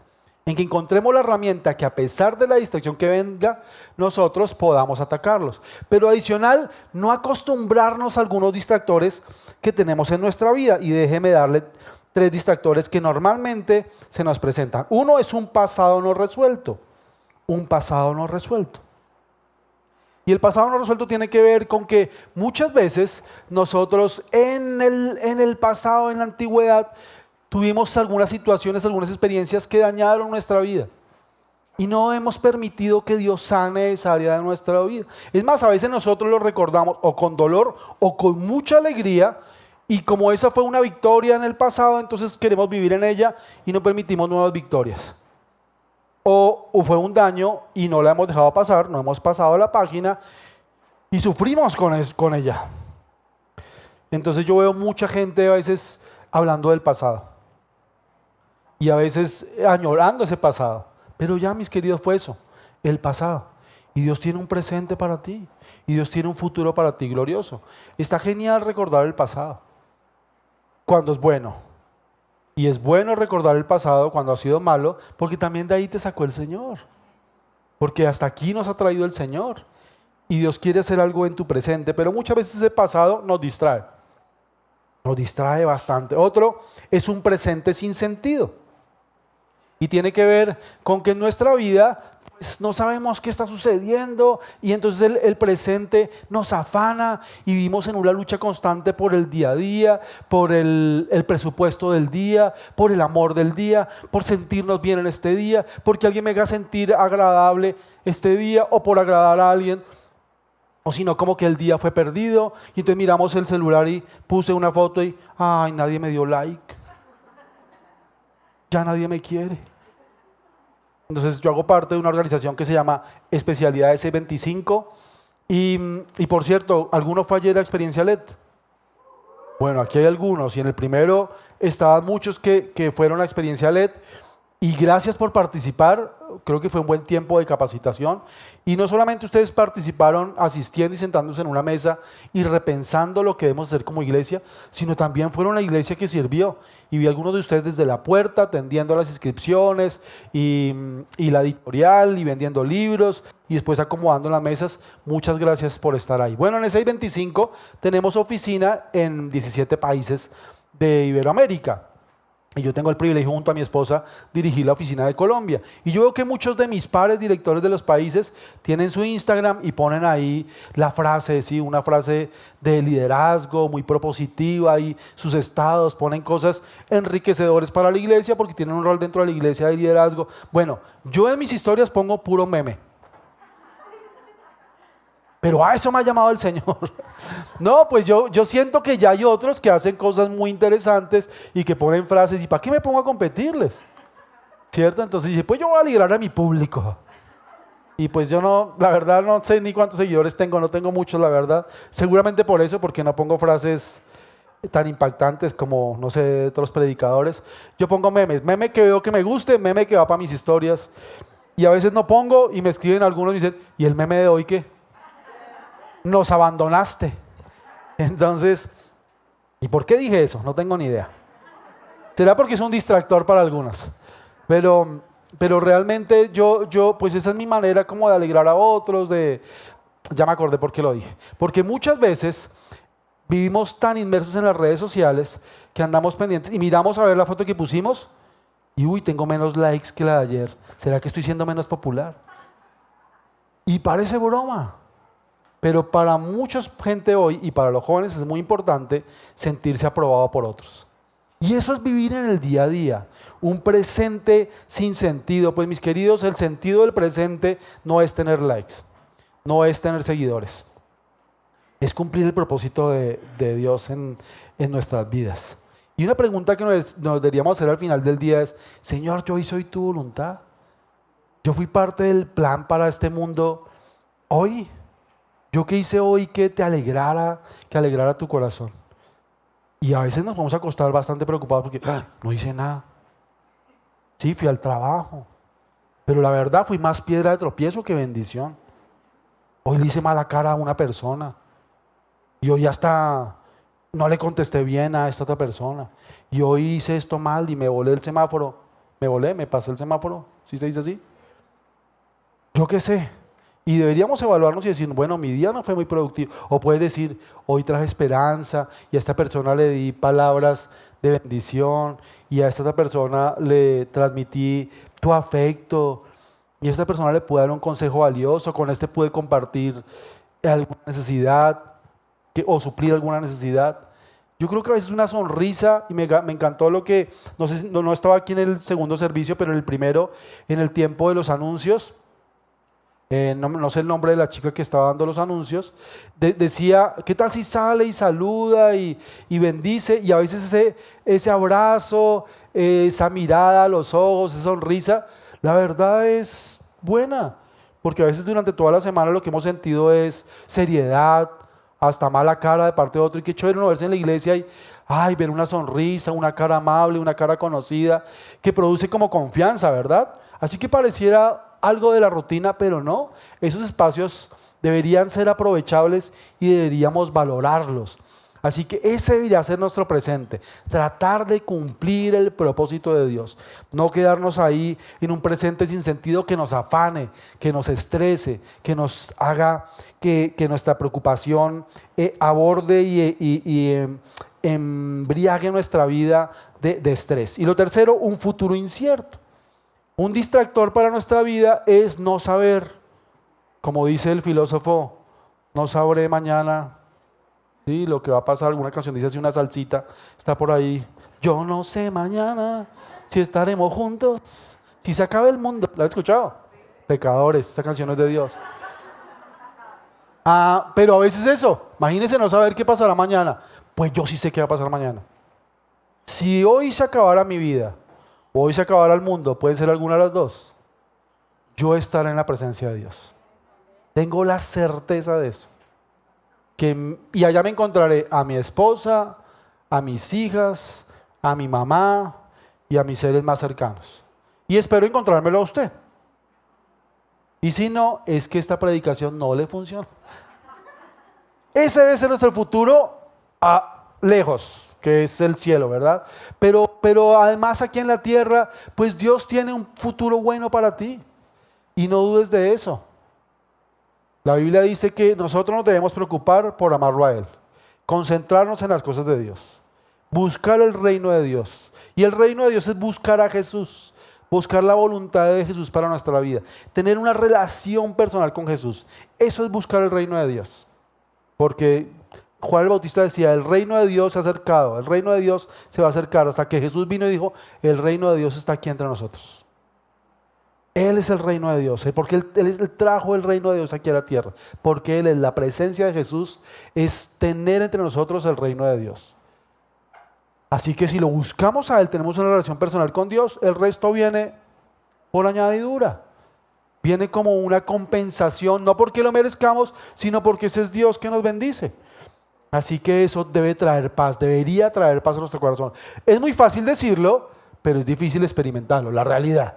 En que encontremos la herramienta que a pesar de la distracción que venga, nosotros podamos atacarlos. Pero adicional, no acostumbrarnos a algunos distractores que tenemos en nuestra vida. Y déjeme darle 3 distractores que normalmente se nos presentan. Uno es un pasado no resuelto. Un pasado no resuelto. Y el pasado no resuelto tiene que ver con que muchas veces nosotros en el pasado, en la antigüedad, tuvimos algunas situaciones, algunas experiencias que dañaron nuestra vida. Y no hemos permitido que Dios sane esa área de nuestra vida. Es más, a veces nosotros lo recordamos o con dolor o con mucha alegría. Y como esa fue una victoria en el pasado, entonces queremos vivir en ella y no permitimos nuevas victorias. O fue un daño y no la hemos dejado pasar, no hemos pasado la página y sufrimos con ella. Entonces yo veo mucha gente a veces hablando del pasado. Y a veces añorando ese pasado. Pero ya, mis queridos, fue eso, el pasado. Y Dios tiene un presente para ti. Y Dios tiene un futuro para ti glorioso. Está genial recordar el pasado cuando es bueno. Y es bueno recordar el pasado cuando ha sido malo, porque también de ahí te sacó el Señor. Porque hasta aquí nos ha traído el Señor. Y Dios quiere hacer algo en tu presente. Pero muchas veces ese pasado nos distrae. Nos distrae bastante. Otro es un presente sin sentido. Y tiene que ver con que en nuestra vida pues, no sabemos qué está sucediendo y entonces el presente nos afana y vivimos en una lucha constante por el día a día, por el presupuesto del día, por el amor del día, por sentirnos bien en este día, porque alguien me haga sentir agradable este día o por agradar a alguien. O si no, como que el día fue perdido y entonces miramos el celular y puse una foto y ¡ay, nadie me dio like! ya nadie me quiere. Entonces yo hago parte de una organización que se llama Especialidades 625 y por cierto, ¿alguno fue ayer a Experiencia LED? Bueno, aquí hay algunos y en el primero estaban muchos que fueron a Experiencia LED y gracias por participar. Creo que fue un buen tiempo de capacitación y no solamente ustedes participaron asistiendo y sentándose en una mesa y repensando lo que debemos hacer como iglesia, sino también fueron una iglesia que sirvió y vi a algunos de ustedes desde la puerta atendiendo las inscripciones y la editorial y vendiendo libros y después acomodando las mesas. Muchas gracias por estar ahí. Bueno, en el 625 tenemos oficina en 17 países de Iberoamérica. Y yo tengo el privilegio junto a mi esposa dirigir la oficina de Colombia. Y yo veo que muchos de mis pares directores de los países tienen su Instagram y ponen ahí la frase, ¿sí? Una frase de liderazgo muy propositiva y sus estados, ponen cosas enriquecedoras para la iglesia porque tienen un rol dentro de la iglesia de liderazgo. Bueno, yo en mis historias pongo puro meme. Pero a eso me ha llamado el Señor. No, pues yo siento que ya hay otros que hacen cosas muy interesantes y que ponen frases. ¿Y para qué me pongo a competirles? ¿Cierto? Entonces dije, pues yo voy a alegrar a mi público. Y pues yo no, la verdad no sé ni cuántos seguidores tengo, no tengo muchos, la verdad. Seguramente por eso, porque no pongo frases tan impactantes como, no sé, de otros predicadores. Yo pongo memes, meme que veo que me guste, meme que va para mis historias. Y a veces no pongo y me escriben algunos y dicen, ¿y el meme de hoy qué? Nos abandonaste. Entonces, ¿y por qué dije eso? No tengo ni idea. Será porque es un distractor para algunos. Pero realmente yo, pues esa es mi manera como de alegrar a otros, ya me acordé por qué lo dije. Porque muchas veces vivimos tan inmersos en las redes sociales que andamos pendientes y miramos a ver la foto que pusimos y uy, tengo menos likes que la de ayer. ¿Será que estoy siendo menos popular? Y parece broma. Pero para mucha gente hoy y para los jóvenes es muy importante sentirse aprobado por otros. Y eso es vivir en el día a día, un presente sin sentido. Pues mis queridos, el sentido del presente no es tener likes, no es tener seguidores. Es cumplir el propósito de Dios en nuestras vidas. Y una pregunta que nos deberíamos hacer al final del día es, Señor, yo hice hoy tu voluntad. Yo fui parte del plan para este mundo hoy. ¿Yo qué hice hoy que te alegrara, que alegrara tu corazón? Y a veces nos vamos a acostar bastante preocupados porque no hice nada. Sí, fui al trabajo, pero la verdad fui más piedra de tropiezo que bendición. Hoy le hice mala cara a una persona y hoy hasta no le contesté bien a esta otra persona y hoy hice esto mal y me volé el semáforo. Me pasé el semáforo, ¿sí se dice así? Yo qué sé. Y deberíamos evaluarnos y decir, bueno, mi día no fue muy productivo. O puedes decir, hoy traje esperanza y a esta persona le di palabras de bendición y a esta otra persona le transmití tu afecto y a esta persona le pude dar un consejo valioso, con este pude compartir alguna necesidad o suplir alguna necesidad. Yo creo que a veces una sonrisa, y me encantó lo que, no sé, no estaba aquí en el segundo servicio, pero en el primero, en el tiempo de los anuncios, no sé el nombre de la chica que estaba dando los anuncios, decía, ¿qué tal si sale y saluda y bendice? Y a veces ese abrazo, esa mirada a los ojos, esa sonrisa, la verdad es buena, porque a veces durante toda la semana lo que hemos sentido es seriedad, hasta mala cara de parte de otro, y qué chévere uno verse en la iglesia y ver una sonrisa, una cara amable, una cara conocida, que produce como confianza, ¿verdad? Así que pareciera algo de la rutina, pero no. Esos espacios deberían ser aprovechables y deberíamos valorarlos. Así que ese debería ser nuestro presente, tratar de cumplir el propósito de Dios, no quedarnos ahí en un presente sin sentido que nos afane, que nos estrese, que nos haga que nuestra preocupación aborde y embriague nuestra vida de estrés. Y lo tercero, un futuro incierto. Un distractor para nuestra vida es no saber, como dice el filósofo, no sabré mañana, ¿sí? Lo que va a pasar. Alguna canción dice así, una salsita, está por ahí. Yo no sé mañana si estaremos juntos, si se acaba el mundo. ¿La has escuchado? Pecadores, esa canción es de Dios. Pero a veces eso, imagínense no saber qué pasará mañana. Pues yo sí sé qué va a pasar mañana. Si hoy se acabara mi vida, hoy se acabará el mundo, puede ser alguna de las dos. Yo estaré en la presencia de Dios. Tengo la certeza de eso. Y allá me encontraré a mi esposa, a mis hijas, a mi mamá y a mis seres más cercanos. Y espero encontrármelo a usted. Y si no, es que esta predicación no le funciona. Ese debe ser nuestro futuro lejos, que es el cielo, ¿verdad? Pero además aquí en la tierra, pues Dios tiene un futuro bueno para ti. Y no dudes de eso. La Biblia dice que nosotros nos debemos preocupar por amarlo a Él. Concentrarnos en las cosas de Dios. Buscar el reino de Dios. Y el reino de Dios es buscar a Jesús. Buscar la voluntad de Jesús para nuestra vida. Tener una relación personal con Jesús. Eso es buscar el reino de Dios. Porque Juan el Bautista decía, el reino de Dios se ha acercado. El reino de Dios se va a acercar. Hasta que Jesús vino y dijo, el reino de Dios está aquí entre nosotros. Él es el reino de Dios, porque él trajo el reino de Dios aquí a la tierra. Porque Él es la presencia de Jesús, es tener entre nosotros el reino de Dios. Así que si lo buscamos a Él, tenemos una relación personal con Dios, el resto viene por añadidura. Viene como una compensación, no porque lo merezcamos, sino porque ese es Dios que nos bendice. Así que eso debe traer paz, debería traer paz a nuestro corazón. Es muy fácil decirlo, pero es difícil experimentarlo, la realidad.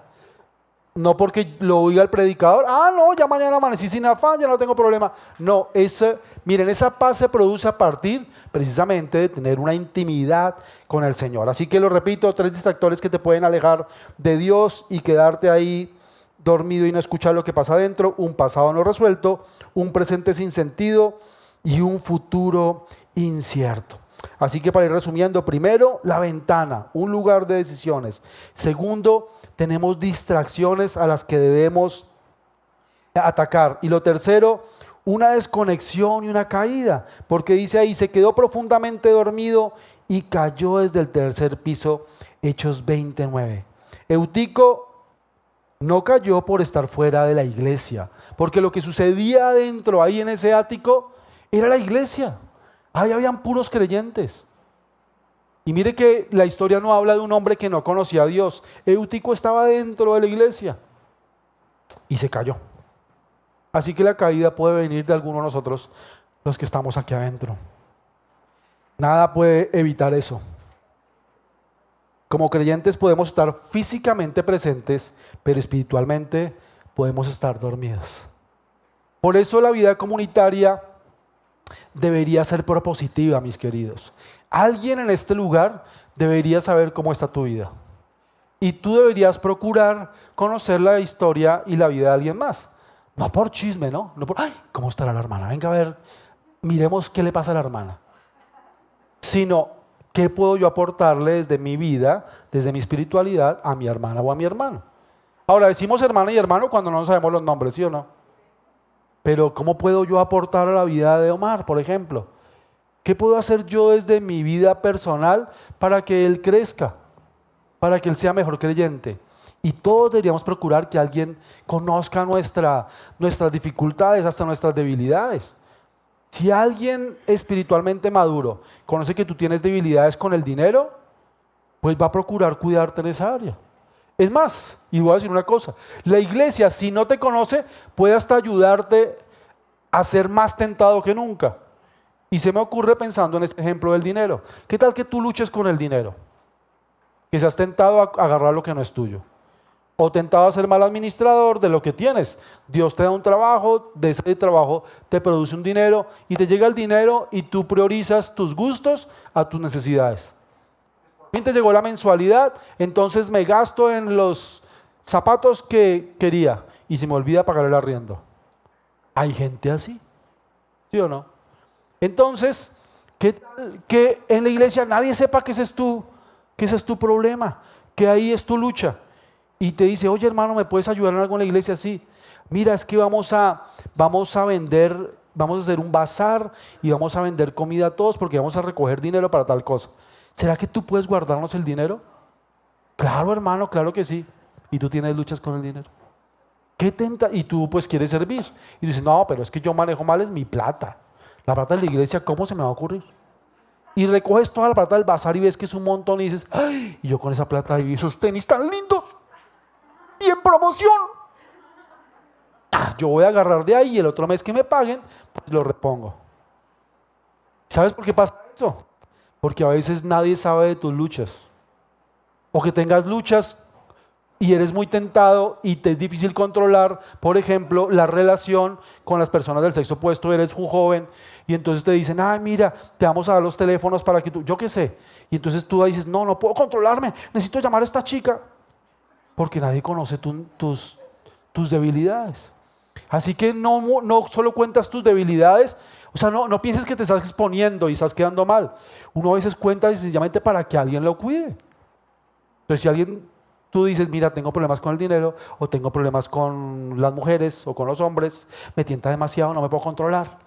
No porque lo oiga el predicador, no, ya mañana amanecí sin afán, ya no tengo problema. No, miren, esa paz se produce a partir precisamente de tener una intimidad con el Señor. Así que lo repito, 3 distractores que te pueden alejar de Dios y quedarte ahí dormido y no escuchar lo que pasa adentro: un pasado no resuelto, un presente sin sentido y un futuro incierto. Así que para ir resumiendo, primero, la ventana, un lugar de decisiones. Segundo, tenemos distracciones a las que debemos atacar. Y lo tercero, una desconexión y una caída, porque dice ahí, se quedó profundamente dormido y cayó desde el 3er piso, Hechos 29. Eutico no cayó por estar fuera de la iglesia, porque lo que sucedía adentro, ahí en ese ático, era la iglesia. Ahí habían puros creyentes. Y mire que la historia no habla de un hombre que no conocía a Dios. Eutico estaba dentro de la iglesia y se cayó. Así que la caída puede venir de alguno de nosotros, los que estamos aquí adentro. Nada puede evitar eso. Como creyentes podemos estar físicamente presentes, pero espiritualmente podemos estar dormidos. Por eso la vida comunitaria debería ser propositiva, mis queridos. Alguien en este lugar debería saber cómo está tu vida. Y tú deberías procurar conocer la historia y la vida de alguien más. No por chisme, ¿no? No por, ¿cómo estará la hermana? Venga a ver, miremos qué le pasa a la hermana. Sino, ¿qué puedo yo aportarle desde mi vida, desde mi espiritualidad, a mi hermana o a mi hermano? Ahora, decimos hermana y hermano cuando no sabemos los nombres, ¿sí o no? Pero ¿cómo puedo yo aportar a la vida de Omar, por ejemplo? ¿Qué puedo hacer yo desde mi vida personal para que él crezca? Para que él sea mejor creyente. Y todos deberíamos procurar que alguien conozca nuestras dificultades, hasta nuestras debilidades. Si alguien espiritualmente maduro conoce que tú tienes debilidades con el dinero, pues va a procurar cuidarte en esa área. Es más, y voy a decir una cosa, la iglesia, si no te conoce, puede hasta ayudarte a ser más tentado que nunca. Y se me ocurre pensando en este ejemplo del dinero. ¿Qué tal que tú luches con el dinero? Que seas tentado a agarrar lo que no es tuyo. O tentado a ser mal administrador de lo que tienes. Dios te da un trabajo, de ese trabajo te produce un dinero y te llega el dinero y tú priorizas tus gustos a tus necesidades. Te llegó la mensualidad, entonces me gasto en los zapatos que quería y se me olvida pagar el arriendo. Hay gente así, ¿sí o no? Entonces, ¿qué tal que en la iglesia nadie sepa que ese es tu problema, que ahí es tu lucha? Y te dice, oye hermano, ¿me puedes ayudar en algo en la iglesia? Sí. Mira, es que vamos a vender, vamos a hacer un bazar y vamos a vender comida a todos porque vamos a recoger dinero para tal cosa. ¿Será que tú puedes guardarnos el dinero? Claro, hermano, claro que sí. Y tú tienes luchas con el dinero. Y tú pues quieres servir. Y dices, no, pero es que yo manejo mal es mi plata. La plata de la iglesia, ¿cómo se me va a ocurrir? Y recoges toda la plata del bazar y ves que es un montón y dices, ¡ay! Y yo con esa plata y esos tenis tan lindos y en promoción. Yo voy a agarrar de ahí y el otro mes que me paguen, pues lo repongo. ¿Sabes por qué pasa eso? Porque a veces nadie sabe de tus luchas. O que tengas luchas y eres muy tentado y te es difícil controlar, por ejemplo, la relación con las personas del sexo opuesto. Eres un joven y entonces te dicen, ay, mira, te vamos a dar los teléfonos para que tú, yo qué sé. Y entonces tú dices, no, no puedo controlarme, necesito llamar a esta chica. Porque nadie conoce tus debilidades. Así que no solo cuentas tus debilidades, o sea, no pienses que te estás exponiendo y estás quedando mal. Uno a veces cuenta sencillamente para que alguien lo cuide. Entonces, si tú dices, mira, tengo problemas con el dinero, o tengo problemas con las mujeres, o con los hombres, me tienta demasiado, no me puedo controlar.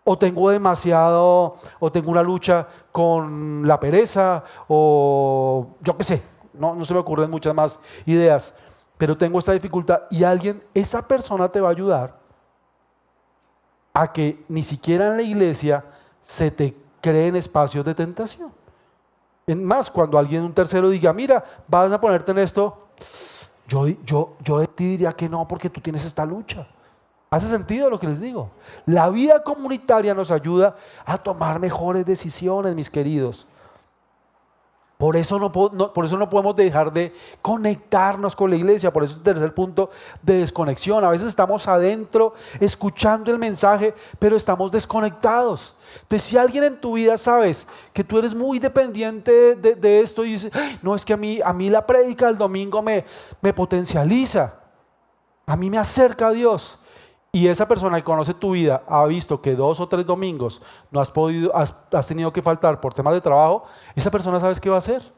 O tengo una lucha con la pereza, o yo qué sé, no se me ocurren muchas más ideas, pero tengo esta dificultad y esa persona te va a ayudar a que ni siquiera en la iglesia se te creen espacios de tentación. Es más, cuando un tercero diga, mira, vas a ponerte en esto, yo de ti diría que no, porque tú tienes esta lucha. ¿Hace sentido lo que les digo? La vida comunitaria nos ayuda a tomar mejores decisiones, mis queridos. Por eso no podemos dejar de conectarnos con la iglesia. Por eso es el tercer punto de desconexión. A veces estamos adentro escuchando el mensaje, pero estamos desconectados. Entonces, si alguien en tu vida sabes que tú eres muy dependiente de esto y dices, no, es que a mí la prédica del domingo me potencializa, a mí me acerca a Dios. Y esa persona que conoce tu vida ha visto que 2 o 3 domingos no has tenido que faltar por temas de trabajo, esa persona, ¿sabes qué va a hacer?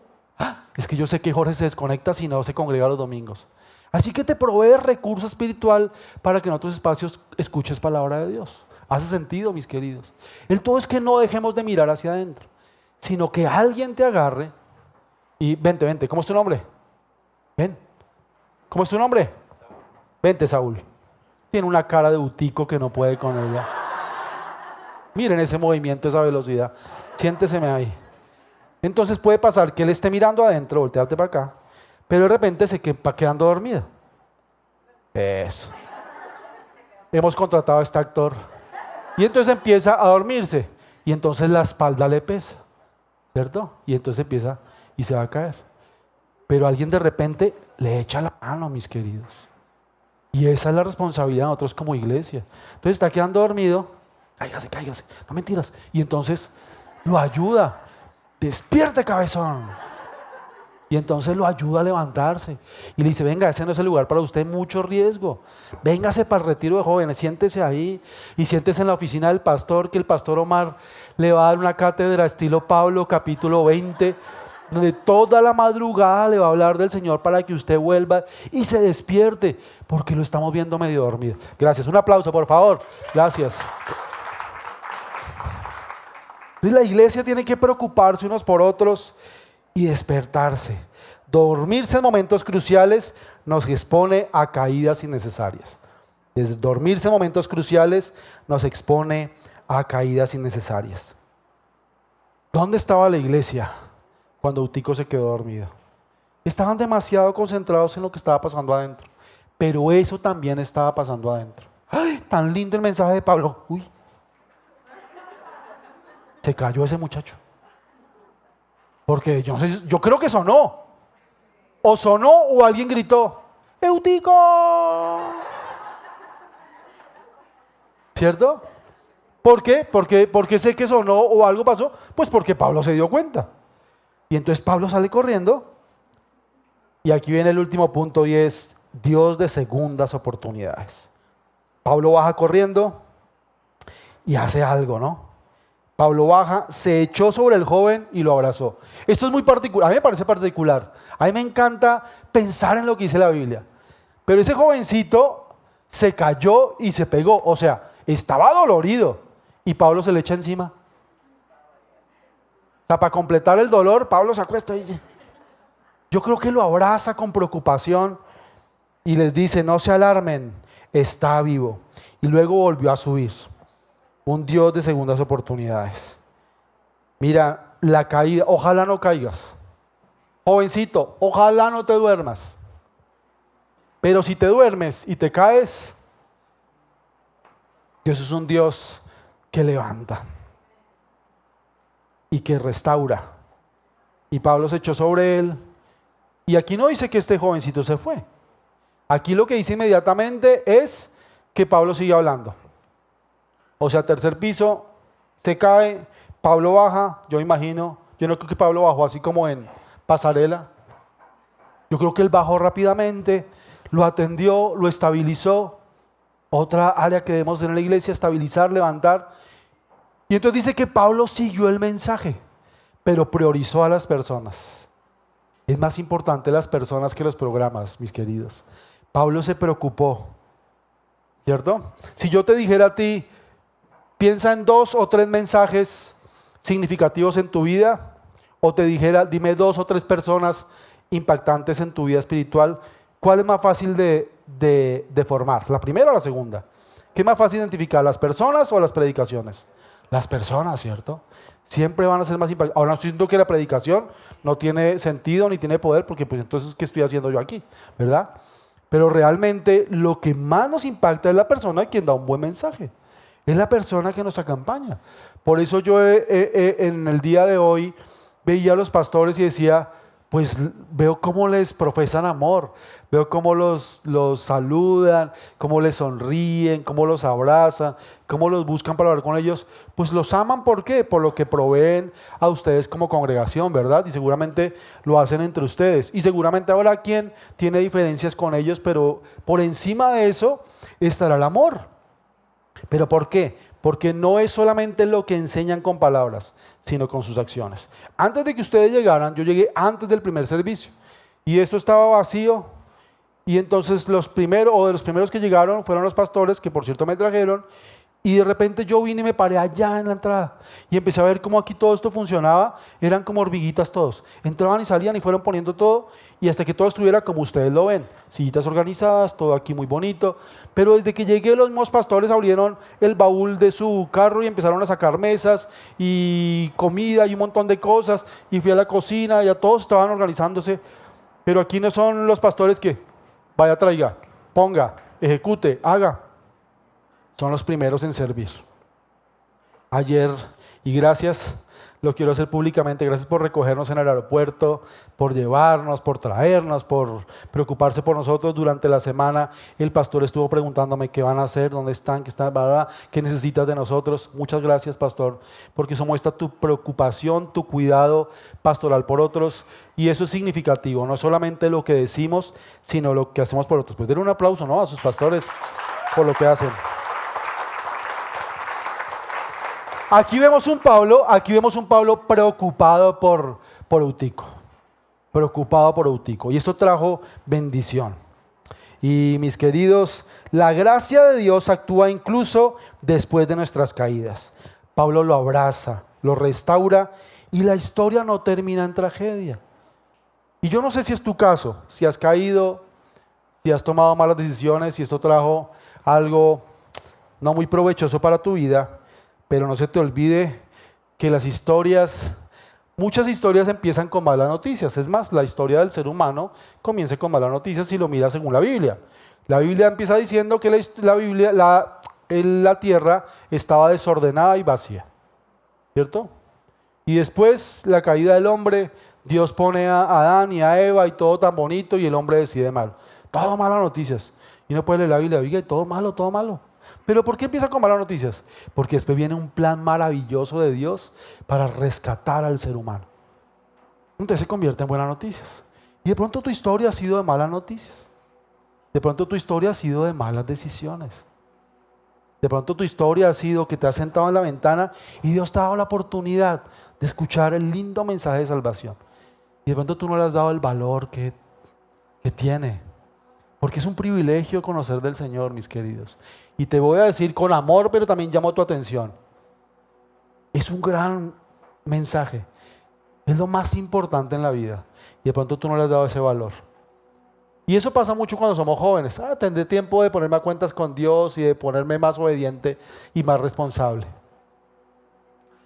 Es que yo sé que Jorge se desconecta si no se congrega los domingos. Así que te provee recurso espiritual para que en otros espacios escuches palabra de Dios. ¿Hace sentido, mis queridos? El todo es que no dejemos de mirar hacia adentro, sino que alguien te agarre y vente, ¿cómo es tu nombre? Ven, ¿cómo es tu nombre? Vente, Saúl. Tiene una cara de butico que no puede con ella. Miren ese movimiento, esa velocidad. Siénteseme ahí. Entonces puede pasar que él esté mirando adentro, volteate para acá, pero de repente se va quedando dormido. Eso. Hemos contratado a este actor. Y entonces empieza a dormirse. Y entonces la espalda le pesa, ¿cierto? Y entonces empieza y se va a caer. Pero alguien de repente le echa la mano, mis queridos. Y esa es la responsabilidad de nosotros como iglesia. Entonces está quedando dormido, cáigase, no mentiras. Y entonces lo ayuda, despierte, cabezón. Y entonces lo ayuda a levantarse. Y le dice, venga, ese no es el lugar para usted, mucho riesgo. Véngase para el retiro de jóvenes, siéntese ahí. Y siéntese en la oficina del pastor, que el pastor Omar le va a dar una cátedra estilo Pablo, capítulo 20, donde toda la madrugada le va a hablar del Señor para que usted vuelva y se despierte, porque lo estamos viendo medio dormido. Gracias, un aplauso por favor. Gracias. Entonces, la iglesia tiene que preocuparse unos por otros y despertarse. Dormirse en momentos cruciales nos expone a caídas innecesarias. Dormirse en momentos cruciales nos expone a caídas innecesarias. ¿Dónde estaba la iglesia cuando Utico se quedó dormido? Estaban demasiado concentrados en lo que estaba pasando adentro, pero eso también estaba pasando adentro. ¡Ay, tan lindo el mensaje de Pablo! Uy, se cayó ese muchacho, porque yo creo que sonó o alguien gritó ¡Eutico! ¿Cierto? ¿Por qué? Porque sé que sonó o algo pasó. Pues porque Pablo se dio cuenta. Y entonces Pablo sale corriendo. Y aquí viene el último punto, y es Dios de segundas oportunidades. Pablo baja corriendo y hace algo, ¿no? Pablo baja, se echó sobre el joven y lo abrazó. Esto es muy particular, a mí me parece particular. A mí me encanta pensar en lo que dice la Biblia. Pero ese jovencito se cayó y se pegó, o sea, estaba dolorido y Pablo se le echa encima. O sea, para completar el dolor, Pablo se acuesta y yo creo que lo abraza con preocupación y les dice, no se alarmen, está vivo. Y luego volvió a subir. Un Dios de segundas oportunidades. Mira, la caída. Ojalá no caigas. Jovencito, ojalá no te duermas. Pero si te duermes y te caes, Dios es un Dios que levanta y que restaura. Y Pablo se echó sobre él. Y aquí no dice que este jovencito se fue. Aquí lo que dice inmediatamente es que Pablo sigue hablando. O sea, tercer piso, se cae, Pablo baja, yo imagino, yo no creo que Pablo bajó así como en pasarela. Yo creo que él bajó rápidamente, lo atendió, lo estabilizó. Otra área que debemos tener en la iglesia, estabilizar, levantar. Y entonces dice que Pablo siguió el mensaje, pero priorizó a las personas. Es más importante las personas que los programas, mis queridos. Pablo se preocupó, ¿cierto? Si yo te dijera a ti, piensa en 2 o 3 mensajes significativos en tu vida, o te dijera, dime 2 o 3 personas impactantes en tu vida espiritual, ¿cuál es más fácil de formar? ¿La primera o la segunda? ¿Qué es más fácil identificar, las personas o las predicaciones? Las personas, ¿cierto? Siempre van a ser más impactantes. Ahora, no estoy diciendo que la predicación no tiene sentido ni tiene poder, porque pues entonces, ¿qué estoy haciendo yo aquí? ¿Verdad? Pero realmente lo que más nos impacta es la persona quien da un buen mensaje. Es la persona que nos acompaña. Por eso yo en el día de hoy veía a los pastores y decía, pues veo cómo les profesan amor, veo cómo los saludan, cómo les sonríen, cómo los abrazan, cómo los buscan para hablar con ellos. Pues los aman, ¿por qué? Por lo que proveen a ustedes como congregación, ¿verdad? Y seguramente lo hacen entre ustedes. Y seguramente habrá quien tiene diferencias con ellos, pero por encima de eso estará el amor. ¿Pero por qué? Porque no es solamente lo que enseñan con palabras, sino con sus acciones. Antes de que ustedes llegaran, yo llegué antes del primer servicio y esto estaba vacío. Y entonces de los primeros que llegaron fueron los pastores, que por cierto me trajeron, y de repente yo vine y me paré allá en la entrada y empecé a ver cómo aquí todo esto funcionaba. Eran como hormiguitas todos, entraban y salían y fueron poniendo todo, y hasta que todo estuviera como ustedes lo ven, sillitas organizadas, todo aquí muy bonito. Pero desde que llegué, los mismos pastores abrieron el baúl de su carro y empezaron a sacar mesas y comida y un montón de cosas, y fui a la cocina y ya todos estaban organizándose. Pero aquí no son los pastores que vaya, traiga, ponga, ejecute, haga. Son los primeros en servir. Ayer, y gracias, lo quiero hacer públicamente, gracias por recogernos en el aeropuerto, por llevarnos, por traernos, por preocuparse por nosotros durante la semana. El pastor estuvo preguntándome qué van a hacer, dónde están, qué necesitas de nosotros. Muchas gracias, pastor, porque eso muestra tu preocupación, tu cuidado pastoral por otros, y eso es significativo, no solamente lo que decimos, sino lo que hacemos por otros. Pues den un aplauso, ¿no?, a sus pastores por lo que hacen. Aquí vemos un Pablo preocupado por Eutico. Preocupado por Eutico. Y esto trajo bendición. Y mis queridos, la gracia de Dios actúa incluso después de nuestras caídas. Pablo lo abraza, lo restaura y la historia no termina en tragedia. Y yo no sé si es tu caso, si has caído, si has tomado malas decisiones, si esto trajo algo no muy provechoso para tu vida. Pero no se te olvide que muchas historias empiezan con malas noticias. Es más, la historia del ser humano comienza con malas noticias si lo miras según la Biblia. La Biblia empieza diciendo que la tierra estaba desordenada y vacía, ¿cierto? Y después la caída del hombre, Dios pone a Adán y a Eva y todo tan bonito y el hombre decide mal. Todo malas noticias. Y uno puede leer la Biblia y dice, todo malo, todo malo. ¿Pero por qué empieza con malas noticias? Porque después viene un plan maravilloso de Dios para rescatar al ser humano. Entonces se convierte en buenas noticias. Y de pronto tu historia ha sido de malas noticias. De pronto tu historia ha sido de malas decisiones. De pronto tu historia ha sido que te has sentado en la ventana y Dios te ha dado la oportunidad de escuchar el lindo mensaje de salvación. Y de pronto tú no le has dado el valor que tiene. Porque es un privilegio conocer del Señor, mis queridos. Y te voy a decir con amor, pero también llamo tu atención. Es un gran mensaje. Es lo más importante en la vida. Y de pronto tú no le has dado ese valor. Y eso pasa mucho cuando somos jóvenes. Tendré tiempo de ponerme a cuentas con Dios y de ponerme más obediente y más responsable.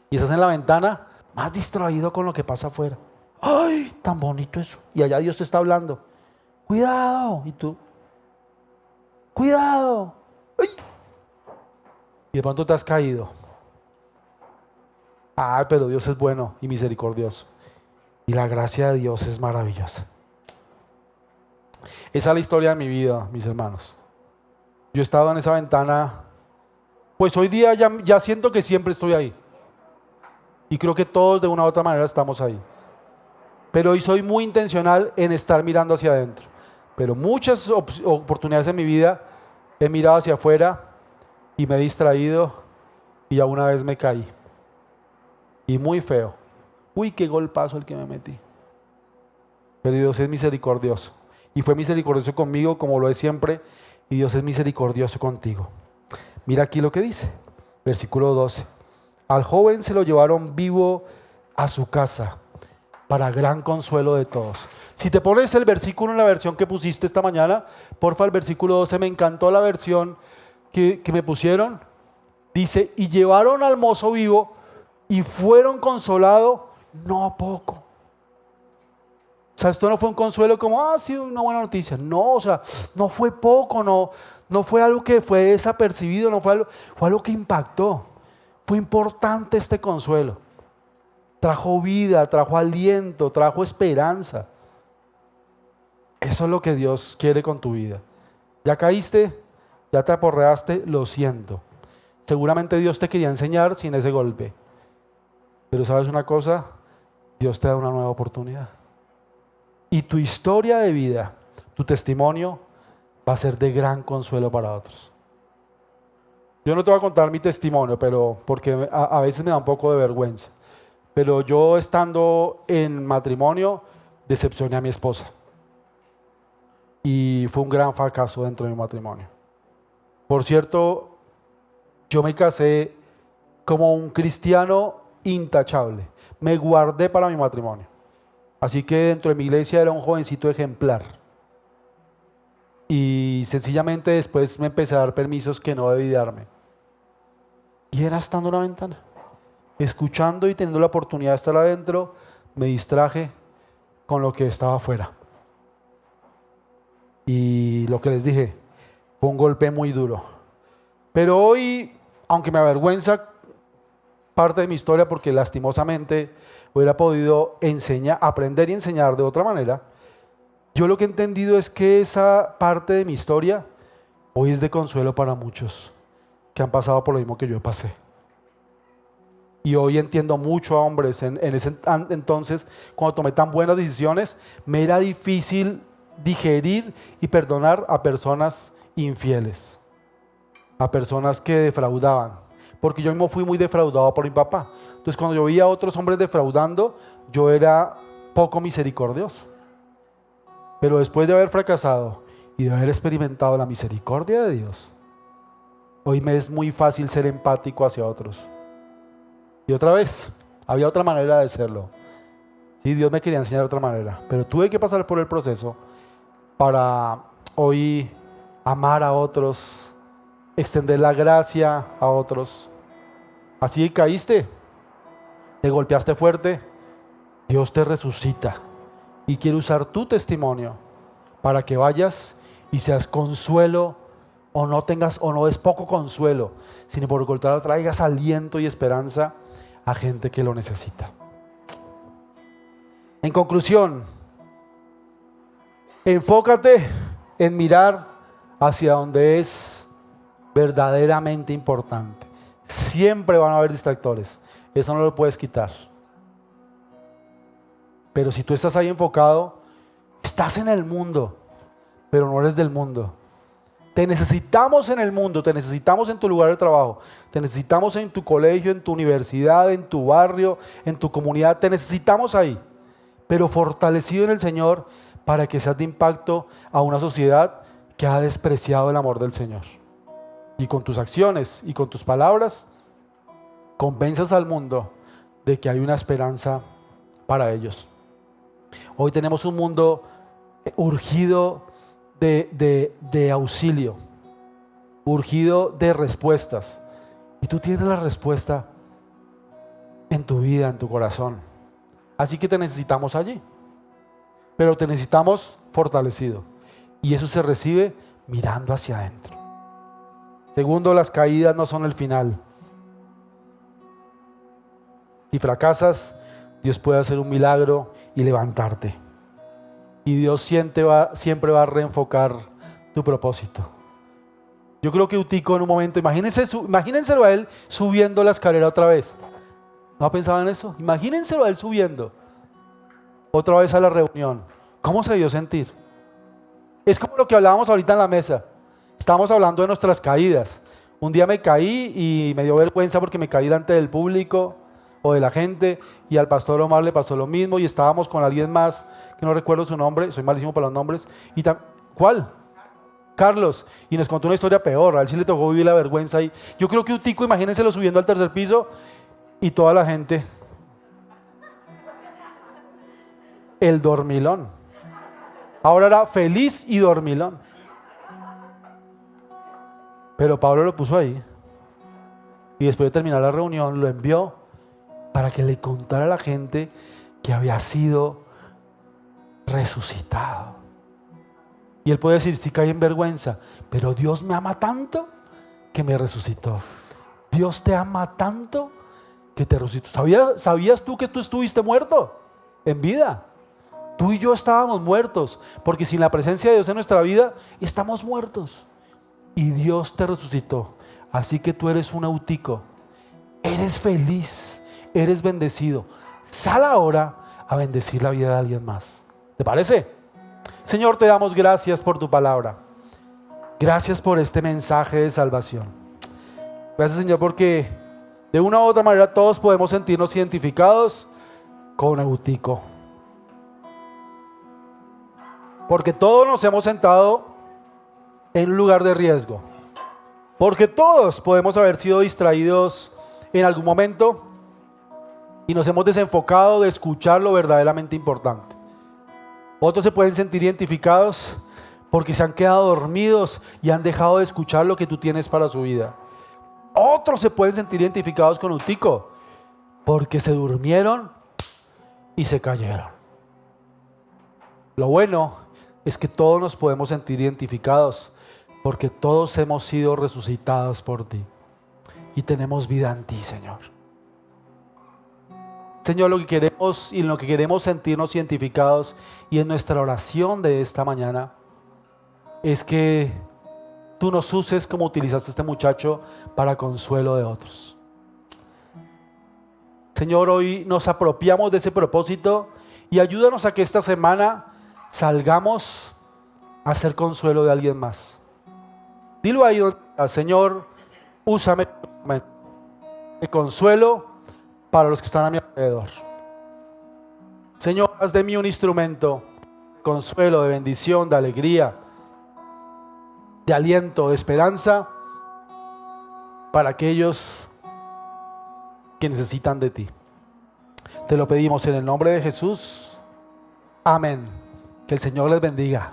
Y estás en la ventana, más distraído con lo que pasa afuera. ¡Ay, tan bonito eso! Y allá Dios te está hablando. ¡Cuidado! Y tú, ¡cuidado! ¡Ay! Y de pronto te has caído. Ah, pero Dios es bueno y misericordioso. Y la gracia de Dios es maravillosa. Esa es la historia de mi vida, mis hermanos. Yo he estado en esa ventana, pues hoy día ya siento que siempre estoy ahí. Y creo que todos de una u otra manera estamos ahí. Pero hoy soy muy intencional en estar mirando hacia adentro. Pero muchas oportunidades en mi vida he mirado hacia afuera y me he distraído y ya una vez me caí. Y muy feo. Uy, qué golpazo el que me metí. Pero Dios es misericordioso. Y fue misericordioso conmigo como lo es siempre. Y Dios es misericordioso contigo. Mira aquí lo que dice. Versículo 12. Al joven se lo llevaron vivo a su casa, para gran consuelo de todos. Si te pones el versículo en la versión que pusiste esta mañana, porfa, el versículo 12, me encantó la versión que me pusieron. Dice, y llevaron al mozo vivo y fueron consolados no poco. O sea, esto no fue un consuelo como, sí, una buena noticia. No, o sea, no fue poco, no fue algo que fue desapercibido, fue algo que impactó. Fue importante este consuelo. Trajo vida, trajo aliento, trajo esperanza. Eso es lo que Dios quiere con tu vida. Ya caíste, ya te aporreaste, lo siento. Seguramente Dios te quería enseñar sin ese golpe. Pero ¿sabes una cosa? Dios te da una nueva oportunidad. Y tu historia de vida, tu testimonio, va a ser de gran consuelo para otros. Yo no te voy a contar mi testimonio, pero porque a veces me da un poco de vergüenza. Pero yo estando en matrimonio, decepcioné a mi esposa. Y fue un gran fracaso dentro de mi matrimonio. Por cierto, yo me casé como un cristiano intachable. Me guardé para mi matrimonio. Así que dentro de mi iglesia era un jovencito ejemplar. Y sencillamente después me empecé a dar permisos que no debí darme. Y era estando en una ventana, escuchando y teniendo la oportunidad de estar adentro, me distraje con lo que estaba afuera. Y lo que les dije, fue un golpe muy duro. Pero hoy, aunque me avergüenza parte de mi historia porque lastimosamente hubiera podido aprender y enseñar de otra manera, yo lo que he entendido es que esa parte de mi historia hoy es de consuelo para muchos que han pasado por lo mismo que yo pasé. Y hoy entiendo mucho a hombres. En ese entonces, cuando tomé tan buenas decisiones, me era difícil digerir y perdonar a personas infieles, a personas que defraudaban, porque yo mismo fui muy defraudado por mi papá. Entonces cuando yo veía a otros hombres defraudando, yo era poco misericordioso. Pero después de haber fracasado y de haber experimentado la misericordia de Dios, hoy me es muy fácil ser empático hacia otros. Y otra vez, había otra manera de hacerlo. Sí, Dios me quería enseñar otra manera, pero tuve que pasar por el proceso para hoy amar a otros, extender la gracia a otros. Así caíste, te golpeaste fuerte, Dios te resucita y quiere usar tu testimonio para que vayas y seas consuelo, o no des poco consuelo, sino por el contrario traigas aliento y esperanza a gente que lo necesita. En conclusión, enfócate en mirar hacia donde es verdaderamente importante. Siempre van a haber distractores, eso no lo puedes quitar. Pero si tú estás ahí enfocado, estás en el mundo, pero no eres del mundo. Te necesitamos en el mundo, te necesitamos en tu lugar de trabajo, te necesitamos en tu colegio, en tu universidad, en tu barrio, en tu comunidad, te necesitamos ahí, pero fortalecido en el Señor para que seas de impacto a una sociedad que ha despreciado el amor del Señor. Y con tus acciones y con tus palabras, convenzas al mundo de que hay una esperanza para ellos. Hoy tenemos un mundo urgido de auxilio, urgido de respuestas. Y tú tienes la respuesta en tu vida, en tu corazón. Así que te necesitamos allí, pero te necesitamos fortalecido. Y eso se recibe mirando hacia adentro. Segundo, las caídas no son el final. Si fracasas, Dios puede hacer un milagro y levantarte. Y Dios siempre va a reenfocar tu propósito. Yo creo que Utico en un momento, imagínenselo a él subiendo la escalera otra vez. ¿No ha pensado en eso? Imagínenselo a él subiendo otra vez a la reunión. ¿Cómo se debió sentir? Es como lo que hablábamos ahorita en la mesa. Estábamos hablando de nuestras caídas. Un día me caí y me dio vergüenza porque me caí delante del público o de la gente, y al pastor Omar le pasó lo mismo, y estábamos con alguien más que no recuerdo su nombre, soy malísimo para los nombres. ¿Cuál? Carlos, y nos contó una historia peor. A él sí le tocó vivir la vergüenza ahí. Yo creo que Utico, imagínenselo subiendo al tercer piso y toda la gente, el dormilón. Ahora era feliz y dormilón. Pero Pablo lo puso ahí, y después de terminar la reunión lo envió para que le contara a la gente que había sido resucitado. Y él puede decir: sí, caí en vergüenza, pero Dios me ama tanto que me resucitó. Dios te ama tanto que te resucitó. ¿Sabías tú que tú estuviste muerto en vida? Tú y yo estábamos muertos, porque sin la presencia de Dios en nuestra vida estamos muertos. Y Dios te resucitó. Así que tú eres un Utico, eres feliz, eres bendecido. Sal ahora a bendecir la vida de alguien más. ¿Te parece? Señor, te damos gracias por tu palabra. Gracias por este mensaje de salvación. Gracias, Señor, porque de una u otra manera todos podemos sentirnos identificados con Utico. Porque todos nos hemos sentado en un lugar de riesgo. Porque todos podemos haber sido distraídos en algún momento y nos hemos desenfocado de escuchar lo verdaderamente importante. Otros se pueden sentir identificados porque se han quedado dormidos y han dejado de escuchar lo que tú tienes para su vida. Otros se pueden sentir identificados con Utico porque se durmieron y se cayeron. Lo bueno es que todos nos podemos sentir identificados porque todos hemos sido resucitados por ti y tenemos vida en ti, Señor. Señor, lo que queremos y en lo que queremos sentirnos identificados, y en nuestra oración de esta mañana, es que tú nos uses como utilizaste a este muchacho para consuelo de otros. Señor, hoy nos apropiamos de ese propósito y ayúdanos a que esta semana salgamos a ser consuelo de alguien más. Dilo ahí donde estás: Señor, úsame de consuelo para los que están a mi alrededor. Señor, haz de mí un instrumento de consuelo, de bendición, de alegría, de aliento, de esperanza para aquellos que necesitan de ti. Te lo pedimos en el nombre de Jesús. Amén. Que el Señor les bendiga.